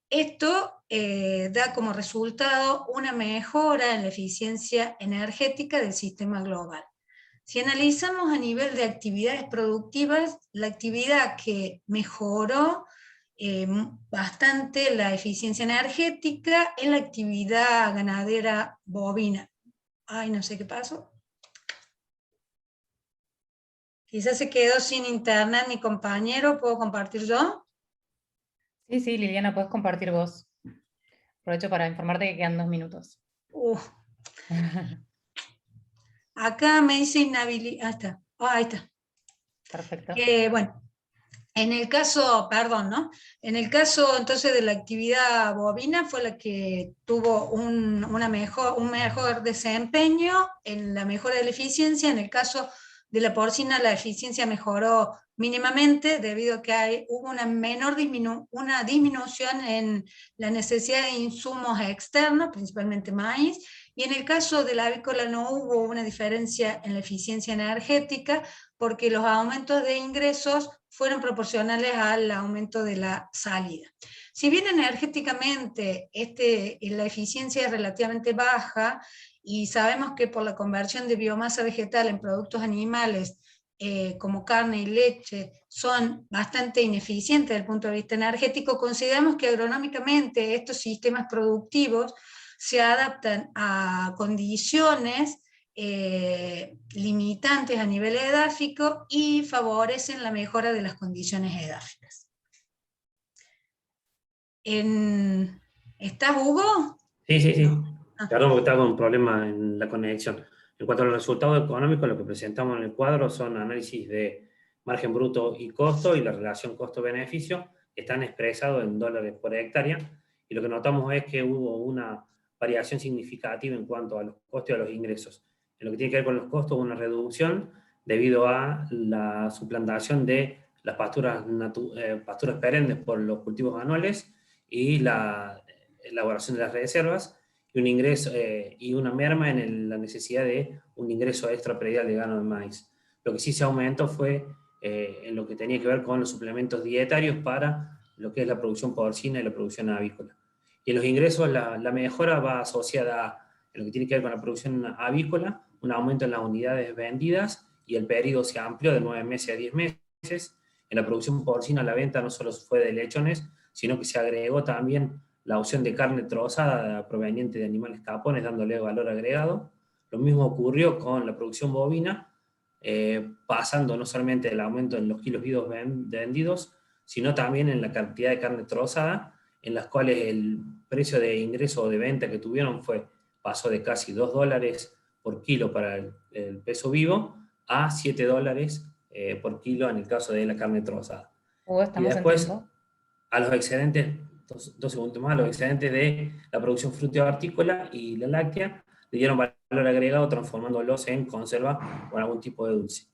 Esto da como resultado una mejora en la eficiencia energética del sistema global. Si analizamos a nivel de actividades productivas, la actividad que mejoró bastante la eficiencia energética es la actividad ganadera bovina. Ay, no sé qué pasó. Quizás se quedó sin internet mi compañero, ¿puedo compartir yo? Sí, Liliana, puedes compartir vos. Aprovecho para informarte que quedan 2 minutos. Acá me dice inhabilidad. Ahí está. Perfecto. Bueno, en el caso, perdón, ¿no? En el caso entonces de la actividad bovina fue la que tuvo un mejor desempeño en la mejora de la eficiencia. En el caso de la porcina la eficiencia mejoró mínimamente debido a que hubo una disminución en la necesidad de insumos externos, principalmente maíz, y en el caso de la avícola no hubo una diferencia en la eficiencia energética porque los aumentos de ingresos fueron proporcionales al aumento de la salida. Si bien energéticamente la eficiencia es relativamente baja, y sabemos que por la conversión de biomasa vegetal en productos animales, como carne y leche, son bastante ineficientes desde el punto de vista energético, consideramos que agronómicamente estos sistemas productivos se adaptan a condiciones limitantes a nivel edáfico y favorecen la mejora de las condiciones edáficas. ¿Estás, Hugo? Sí. Perdón porque estaba con un problema en la conexión. En cuanto a los resultados económicos, lo que presentamos en el cuadro son análisis de margen bruto y costo y la relación costo-beneficio, que están expresados en dólares por hectárea, y lo que notamos es que hubo una variación significativa en cuanto a los costos y a los ingresos. En lo que tiene que ver con los costos, una reducción debido a la suplantación de las pasturas perennes por los cultivos anuales y la elaboración de las reservas, y un ingreso y una merma en la necesidad de un ingreso extra predial de gano de maíz. Lo que sí se aumentó fue en lo que tenía que ver con los suplementos dietarios para lo que es la producción porcina y la producción avícola. Y en los ingresos la mejora va asociada en lo que tiene que ver con la producción avícola, un aumento en las unidades vendidas, y el periodo se amplió de 9 meses a 10 meses. En la producción porcina la venta no solo fue de lechones, sino que se agregó también la opción de carne trozada proveniente de animales capones, dándole valor agregado. Lo mismo ocurrió con la producción bovina, pasando no solamente el aumento en los kilos vivos vendidos, sino también en la cantidad de carne trozada, en las cuales el precio de ingreso o de venta que tuvieron pasó de casi $2 por kilo para el peso vivo a $7 por kilo en el caso de la carne trozada. Y después, a los excedentes, dos segundos más, los excedentes de la producción frutícola y la láctea le dieron valor agregado transformándolos en conserva o en algún tipo de dulce.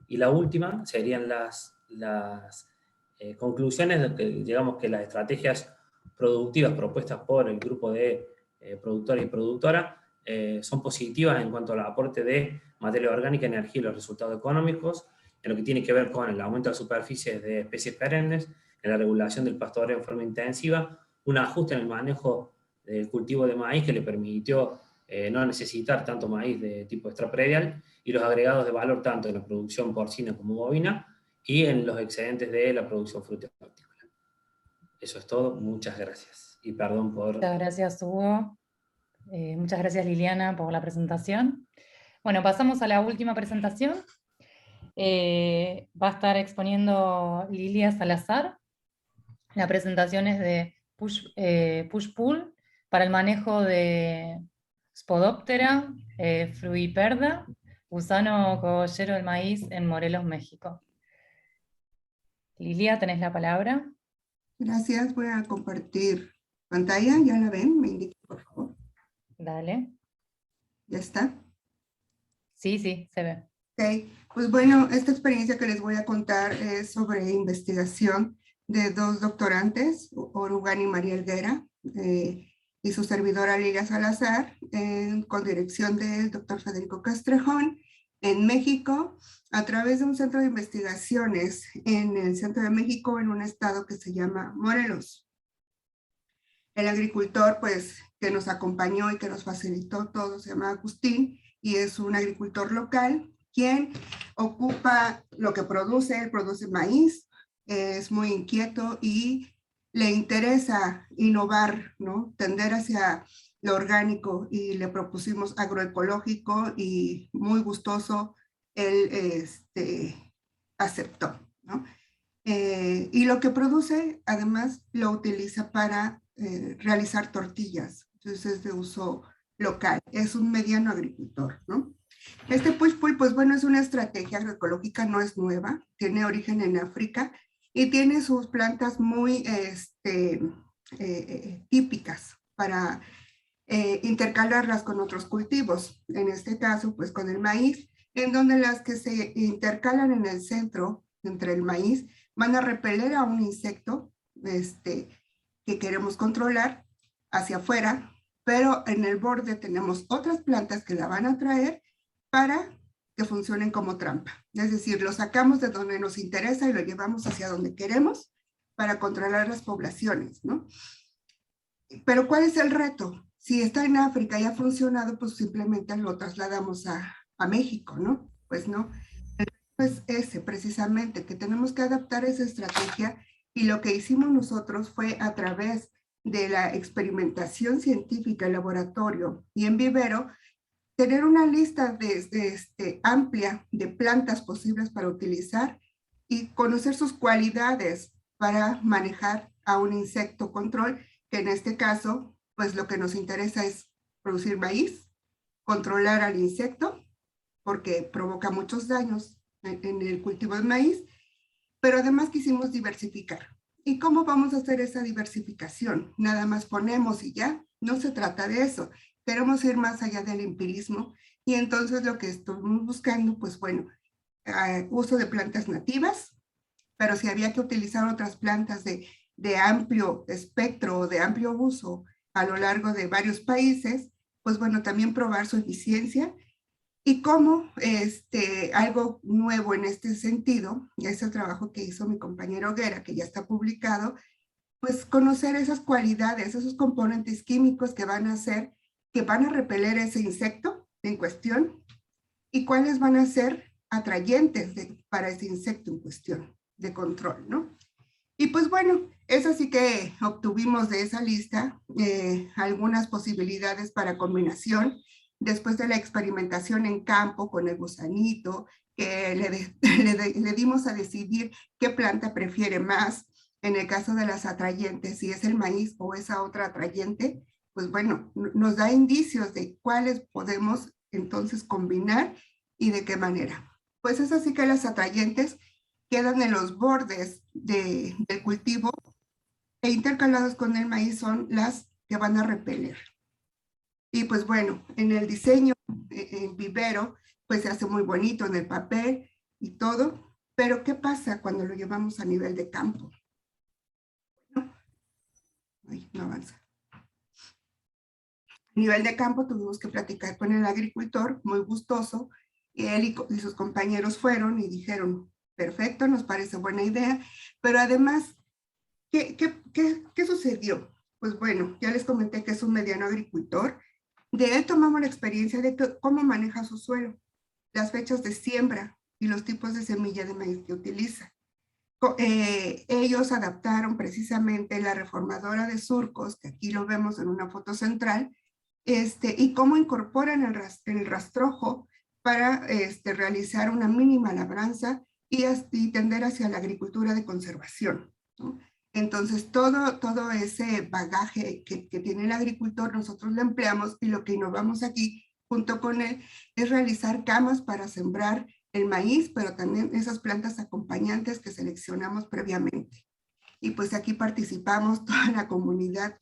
Y la última serían las conclusiones de que digamos que las estrategias productivas propuestas por el grupo de productores y productoras son positivas en cuanto al aporte de materia orgánica, energía y los resultados económicos, en lo que tiene que ver con el aumento de superficies de especies perennes, en la regulación del pastoreo en forma intensiva, un ajuste en el manejo del cultivo de maíz que le permitió no necesitar tanto maíz de tipo extrapredial, y los agregados de valor tanto en la producción porcina como bovina y en los excedentes de la producción frutícola. Eso es todo, muchas gracias. Y perdón por... Muchas gracias, Hugo. Muchas gracias, Liliana, por la presentación. Bueno, pasamos a la última presentación. Va a estar exponiendo Lilia Salazar. La presentación es de push-pull para el manejo de Spodoptera fruiperda, gusano cogollero del maíz en Morelos, México. Lilia, tenés la palabra. Gracias, voy a compartir pantalla. ¿Ya la ven? Me indica, por favor. Dale. ¿Ya está? Sí, se ve. Ok, pues bueno, esta experiencia que les voy a contar es sobre investigación de 2 doctorantes, Orugan y María Helguera, y su servidora Lilia Salazar, con dirección del doctor Federico Castrejón, en México, a través de un centro de investigaciones en el centro de México, en un estado que se llama Morelos. El agricultor, pues, que nos acompañó y que nos facilitó todo, se llama Agustín, y es un agricultor local, quien ocupa lo que produce, él produce maíz, es muy inquieto y le interesa innovar, ¿no? Tender hacia lo orgánico, y le propusimos agroecológico y muy gustoso, él aceptó, ¿no? Y lo que produce, además, lo utiliza para realizar tortillas, entonces es de uso local, es un mediano agricultor, ¿no? Este push-pull, pues bueno, es una estrategia agroecológica, no es nueva, tiene origen en África y tiene sus plantas muy típicas para intercalarlas con otros cultivos. En este caso, pues con el maíz, en donde las que se intercalan en el centro, entre el maíz, van a repeler a un insecto que queremos controlar hacia afuera, pero en el borde tenemos otras plantas que la van a atraer para que funcionen como trampa. Es decir, lo sacamos de donde nos interesa y lo llevamos hacia donde queremos para controlar las poblaciones, ¿no? Pero ¿cuál es el reto? Si está en África y ha funcionado, pues simplemente lo trasladamos a México, ¿no? Pues no. Pues ese, precisamente, que tenemos que adaptar esa estrategia, y lo que hicimos nosotros fue a través de la experimentación científica en laboratorio y en vivero, tener una lista amplia de plantas posibles para utilizar y conocer sus cualidades para manejar a un insecto control, que en este caso, pues lo que nos interesa es producir maíz, controlar al insecto, porque provoca muchos daños en el cultivo de maíz, pero además quisimos diversificar. ¿Y cómo vamos a hacer esa diversificación? Nada más ponemos y ya, no se trata de eso. Queremos ir más allá del empirismo, y entonces lo que estuvimos buscando, pues bueno, uso de plantas nativas, pero si había que utilizar otras plantas de amplio espectro o de amplio uso a lo largo de varios países, pues bueno, también probar su eficiencia. Y como algo nuevo en este sentido, es el trabajo que hizo mi compañero Guerra, que ya está publicado, pues conocer esas cualidades, esos componentes químicos que van a hacer, que van a repeler ese insecto en cuestión, y cuáles van a ser atrayentes para ese insecto en cuestión de control, ¿no? Y pues bueno, es así que obtuvimos de esa lista algunas posibilidades para combinación, después de la experimentación en campo con el gusanito, que le dimos a decidir qué planta prefiere más. En el caso de las atrayentes, si es el maíz o esa otra atrayente, pues bueno, nos da indicios de cuáles podemos entonces combinar y de qué manera. Pues es así que las atrayentes quedan en los bordes del cultivo, e intercalados con el maíz son las que van a repeler. Y pues bueno, en el diseño en vivero, pues se hace muy bonito en el papel y todo, pero ¿qué pasa cuando lo llevamos a nivel de campo? No avanza. A nivel de campo tuvimos que platicar con el agricultor, muy gustoso, y él y sus compañeros fueron y dijeron, perfecto, nos parece buena idea, pero además, ¿qué sucedió? Pues bueno, ya les comenté que es un mediano agricultor. De él tomamos la experiencia de cómo maneja su suelo, las fechas de siembra y los tipos de semilla de maíz que utiliza. Ellos adaptaron precisamente la reformadora de surcos, que aquí lo vemos en una foto central, y cómo incorporan el rastrojo para realizar una mínima labranza y tender hacia la agricultura de conservación, ¿no? Entonces, todo ese bagaje que tiene el agricultor, nosotros lo empleamos, y lo que innovamos aquí, junto con él, es realizar camas para sembrar el maíz, pero también esas plantas acompañantes que seleccionamos previamente. Y pues aquí participamos toda la comunidad,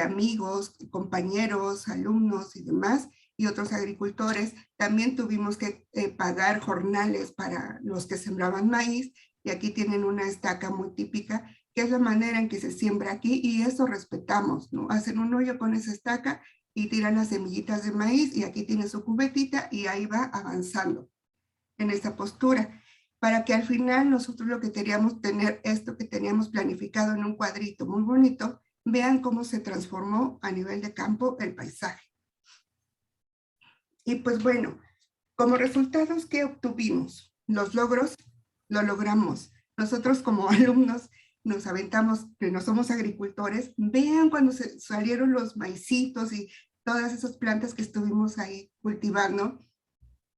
amigos, compañeros, alumnos y demás, y otros agricultores. También tuvimos que pagar jornales para los que sembraban maíz, y aquí tienen una estaca muy típica, que es la manera en que se siembra aquí, y eso respetamos, ¿no? Hacen un hoyo con esa estaca y tiran las semillitas de maíz, y aquí tiene su cubetita y ahí va avanzando en esa postura, para que al final nosotros lo que queríamos tener, esto que teníamos planificado en un cuadrito muy bonito, vean cómo se transformó a nivel de campo el paisaje. Y pues bueno, como resultados, ¿qué obtuvimos? Los logros, lo logramos. Nosotros como alumnos nos aventamos, que no somos agricultores, vean cuando salieron los maicitos y todas esas plantas que estuvimos ahí cultivando,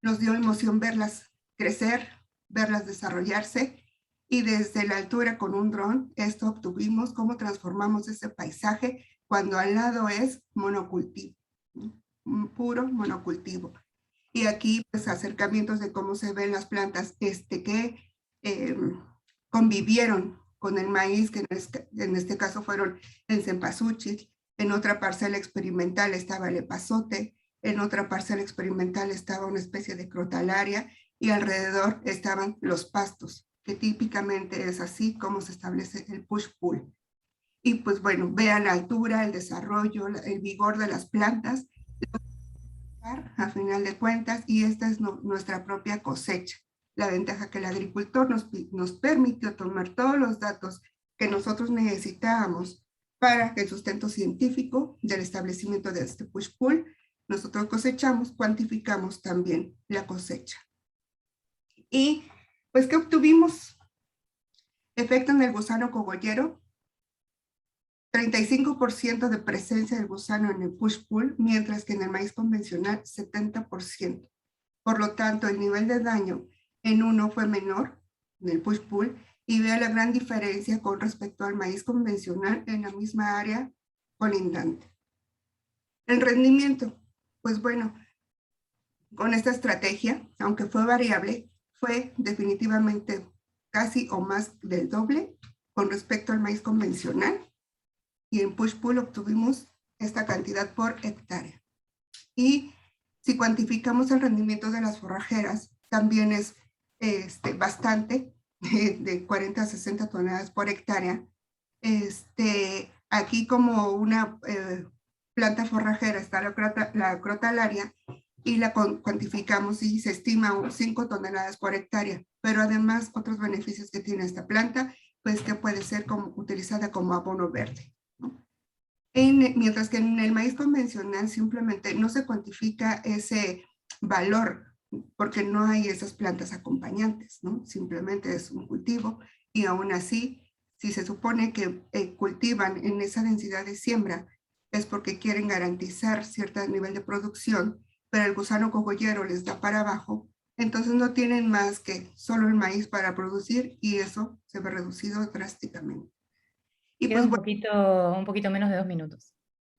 nos dio emoción verlas crecer, verlas desarrollarse, y desde la altura con un dron, esto obtuvimos cómo transformamos ese paisaje cuando al lado es monocultivo, un puro monocultivo. Y aquí pues acercamientos de cómo se ven las plantas que convivieron con el maíz, que en este caso fueron en cempasúchil. En otra parcela experimental estaba el epazote, en otra parcela experimental estaba una especie de crotalaria y alrededor estaban los pastos, que típicamente es así como se establece el push-pull. Y pues bueno, vean la altura, el desarrollo, el vigor de las plantas, a final de cuentas, y esta es nuestra propia cosecha. La ventaja que el agricultor nos permitió tomar todos los datos que nosotros necesitábamos para el sustento científico del establecimiento de este push-pull. Nosotros cosechamos, cuantificamos también la cosecha. Y pues, ¿qué obtuvimos? Efecto en el gusano cogollero, 35% de presencia del gusano en el push-pull, mientras que en el maíz convencional 70%. Por lo tanto, el nivel de daño en uno fue menor, en el push-pull, y vea la gran diferencia con respecto al maíz convencional en la misma área colindante. El rendimiento, pues bueno, con esta estrategia, aunque fue variable, fue definitivamente casi o más del doble con respecto al maíz convencional, y en push-pull obtuvimos esta cantidad por hectárea. Y si cuantificamos el rendimiento de las forrajeras, también es bastante, de 40 a 60 toneladas por hectárea. Aquí como una planta forrajera está la crotalaria, y la cuantificamos y se estima 5 toneladas por hectárea, pero además otros beneficios que tiene esta planta, pues que puede ser utilizada como abono verde. Mientras que en el maíz convencional simplemente no se cuantifica ese valor, porque no hay esas plantas acompañantes, ¿no? Simplemente es un cultivo, y aún así, si se supone que cultivan en esa densidad de siembra, es porque quieren garantizar cierto nivel de producción, pero el gusano cogollero les da para abajo, entonces no tienen más que solo el maíz para producir, y eso se ve reducido drásticamente. Y queda pues, un poquito menos de 2 minutos.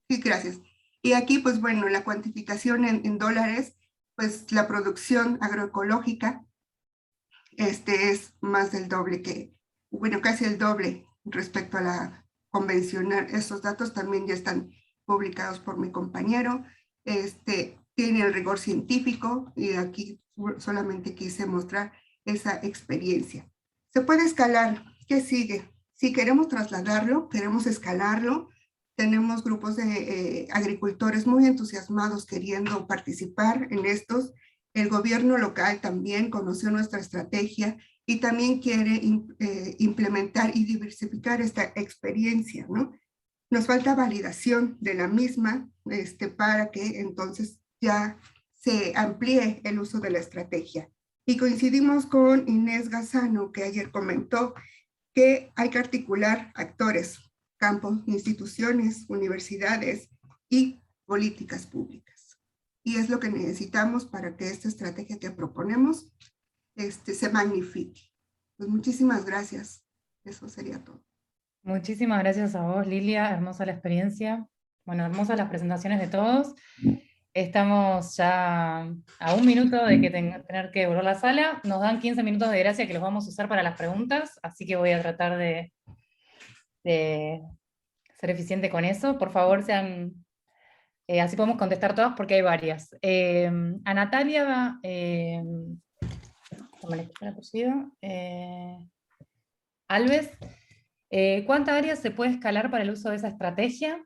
Sí, gracias. Y aquí, pues bueno, la cuantificación en dólares, pues la producción agroecológica es más del doble bueno, casi el doble respecto a la convencional. Esos datos también ya están publicados por mi compañero. Tiene el rigor científico, y aquí solamente quise mostrar esa experiencia. Se puede escalar. ¿Qué sigue? Si queremos trasladarlo, queremos escalarlo, tenemos grupos de agricultores muy entusiasmados queriendo participar en estos. El gobierno local también conoció nuestra estrategia y también quiere implementar y diversificar esta experiencia, ¿no? Nos falta validación de la misma para que entonces ya se amplíe el uso de la estrategia. Y coincidimos con Inés Gazzano, que ayer comentó que hay que articular actores, campos, instituciones, universidades y políticas públicas. Y es lo que necesitamos para que esta estrategia que proponemos se magnifique. Pues muchísimas gracias. Eso sería todo. Muchísimas gracias a vos, Lilia. Hermosa la experiencia. Bueno, hermosas las presentaciones de todos. Estamos ya a 1 minuto de que tener que volver a la sala. Nos dan 15 minutos de gracia que los vamos a usar para las preguntas, así que voy a tratar de ser eficiente con eso. Por favor, así podemos contestar todas porque hay varias. A Natalia, Alves, ¿cuánta área se puede escalar para el uso de esa estrategia?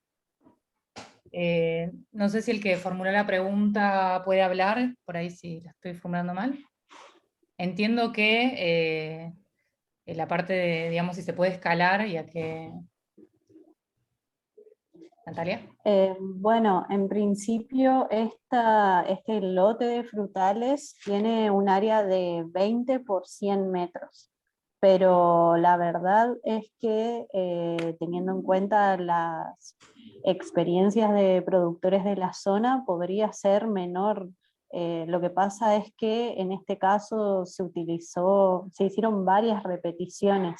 No sé si el que formuló la pregunta puede hablar, por ahí si la estoy formulando mal. Entiendo que la parte de, digamos, si se puede escalar y a qué... Natalia. Bueno, en principio este lote de frutales tiene un área de 20 por 100 metros, pero la verdad es que teniendo en cuenta las experiencias de productores de la zona podría ser menor. Lo que pasa es que en este caso se hicieron varias repeticiones,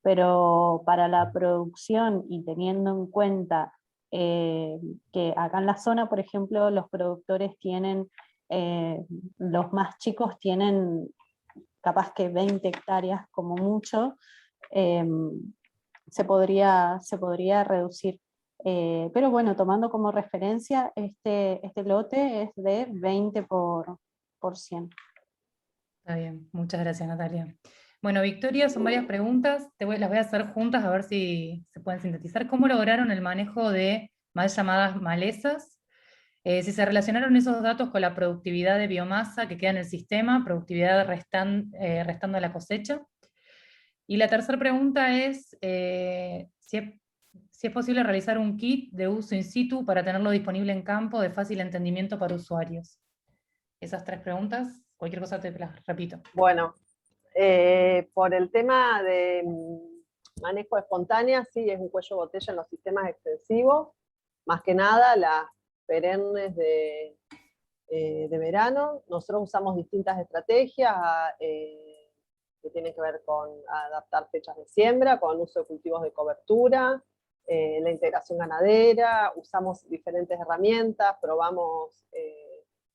pero para la producción y teniendo en cuenta que acá en la zona, por ejemplo, los productores tienen, los más chicos tienen capaz que 20 hectáreas como mucho, se podría reducir. Pero bueno, tomando como referencia, este lote es de 20 por 100. Está bien, muchas gracias, Natalia. Bueno, Victoria, son varias preguntas, las voy a hacer juntas a ver si se pueden sintetizar. ¿Cómo lograron el manejo de mal llamadas malezas? Si se relacionaron esos datos con la productividad de biomasa que queda en el sistema, productividad restando la cosecha. Y la tercera pregunta es si es posible realizar un kit de uso in situ para tenerlo disponible en campo de fácil entendimiento para usuarios. Esas 3 preguntas, cualquier cosa te las repito. Bueno, por el tema de manejo espontánea, sí, es un cuello de botella en los sistemas extensivos, más que nada las perennes de verano. Nosotros usamos distintas estrategias que tienen que ver con adaptar fechas de siembra, con uso de cultivos de cobertura, la integración ganadera, usamos diferentes herramientas, probamos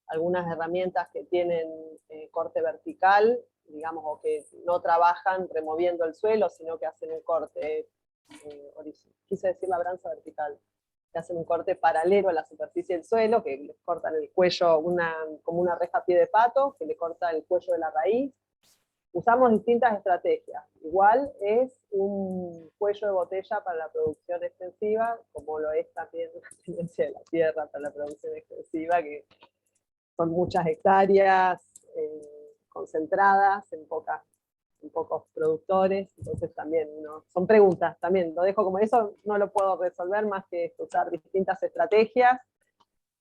algunas herramientas que tienen corte vertical, digamos, o que no trabajan removiendo el suelo, sino que hacen un corte, quise decir labranza vertical, que hacen un corte paralelo a la superficie del suelo, que les cortan el cuello, como una reja a pie de pato, que le corta el cuello de la raíz. Usamos distintas estrategias. Igual es un cuello de botella para la producción extensiva, como lo es también la tenencia de la tierra para la producción extensiva, que son muchas hectáreas concentradas en pocos productores, entonces también son preguntas, también lo dejo como eso, no lo puedo resolver más que usar distintas estrategias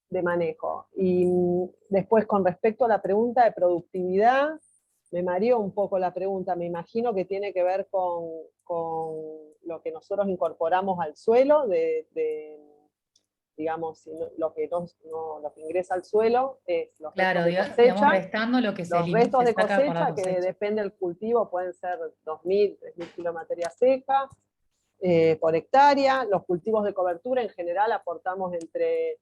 de manejo. Y después con respecto a la pregunta de productividad, me mareó un poco la pregunta, me imagino que tiene que ver con lo que nosotros incorporamos al suelo, digamos, lo que ingresa al suelo es los restos de cosecha, digamos, restando lo que los restos de cosecha, que depende del cultivo, pueden ser 2.000, 3.000 kilos de materia seca por hectárea. Los cultivos de cobertura en general aportamos entre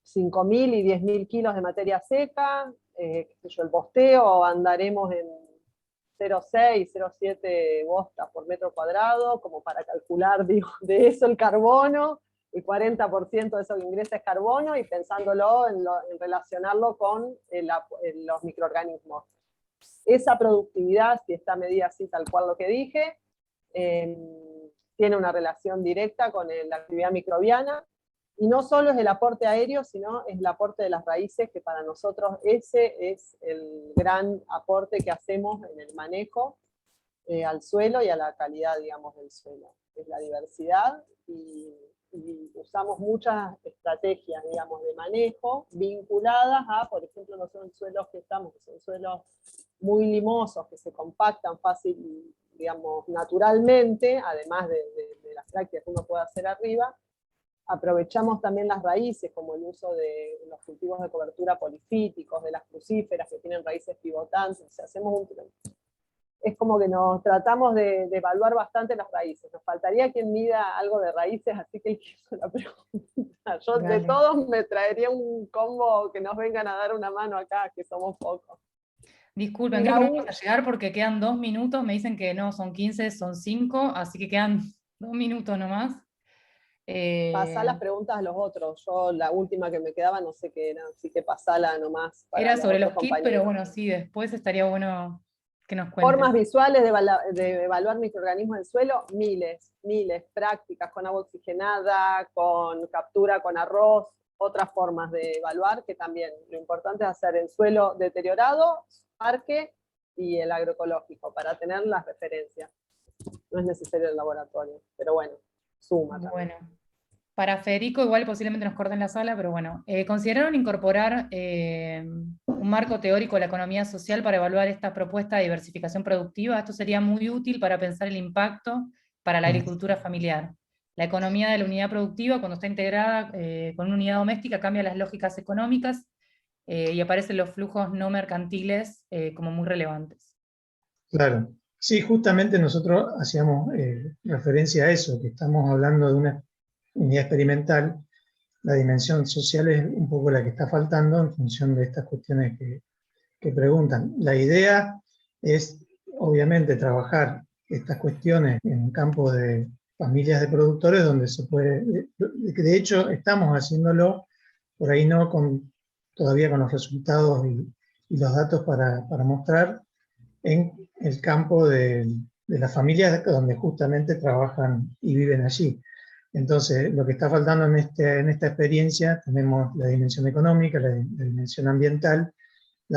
5.000 y 10.000 kilos de materia seca. El bosteo andaremos en 0,6, 0,7 bostas por metro cuadrado, como para calcular, digo, de eso el carbono. El 40% de eso que ingresa es carbono, y pensándolo en relacionarlo con los microorganismos. Esa productividad, si está medida así tal cual lo que dije, tiene una relación directa con la actividad microbiana, y no solo es el aporte aéreo, sino es el aporte de las raíces, que para nosotros ese es el gran aporte que hacemos en el manejo al suelo y a la calidad, digamos, del suelo. Es la diversidad, y usamos muchas estrategias, digamos, de manejo vinculadas a, por ejemplo, no son suelos que son suelos muy limosos, que se compactan fácil, digamos, naturalmente, además de las prácticas que uno puede hacer arriba. Aprovechamos también las raíces, como el uso de los cultivos de cobertura polifíticos, de las crucíferas que tienen raíces pivotantes. O sea, es como que nos tratamos de evaluar bastante las raíces. Nos faltaría quien mida algo de raíces, así que el que hizo la pregunta. Yo de todos me traería un combo que nos vengan a dar una mano acá, que somos pocos. Disculpen, creo que vamos a llegar porque quedan 2 minutos, me dicen que no, son 15, son 5, así que quedan 2 minutos nomás. Pasá las preguntas a los otros. Yo la última que me quedaba no sé qué era, así que pasala nomás. Era sobre los kits, pero bueno, sí, después estaría bueno que nos cuenten. Formas visuales de evaluar microorganismos del suelo, miles, prácticas con agua oxigenada, con captura con arroz, otras formas de evaluar, que también lo importante es hacer el suelo deteriorado, parque y el agroecológico, para tener las referencias. No es necesario el laboratorio, pero bueno, suma también. Bueno, para Federico igual posiblemente nos corten la sala, pero bueno, ¿consideraron incorporar un marco teórico de la economía social para evaluar esta propuesta de diversificación productiva? Esto sería muy útil para pensar el impacto para la agricultura familiar. La economía de la unidad productiva, cuando está integrada con una unidad doméstica, cambia las lógicas económicas y aparecen los flujos no mercantiles como muy relevantes. Claro. Sí, justamente nosotros hacíamos referencia a eso, que estamos hablando de una unidad experimental. La dimensión social es un poco la que está faltando en función de estas cuestiones que preguntan. La idea es, obviamente, trabajar estas cuestiones en un campo de familias de productores donde se puede, de hecho estamos haciéndolo, por ahí no todavía con los resultados y los datos para mostrar, en el campo de las familias donde justamente trabajan y viven allí. Entonces, lo que está faltando en esta experiencia, tenemos la dimensión económica, la dimensión ambiental,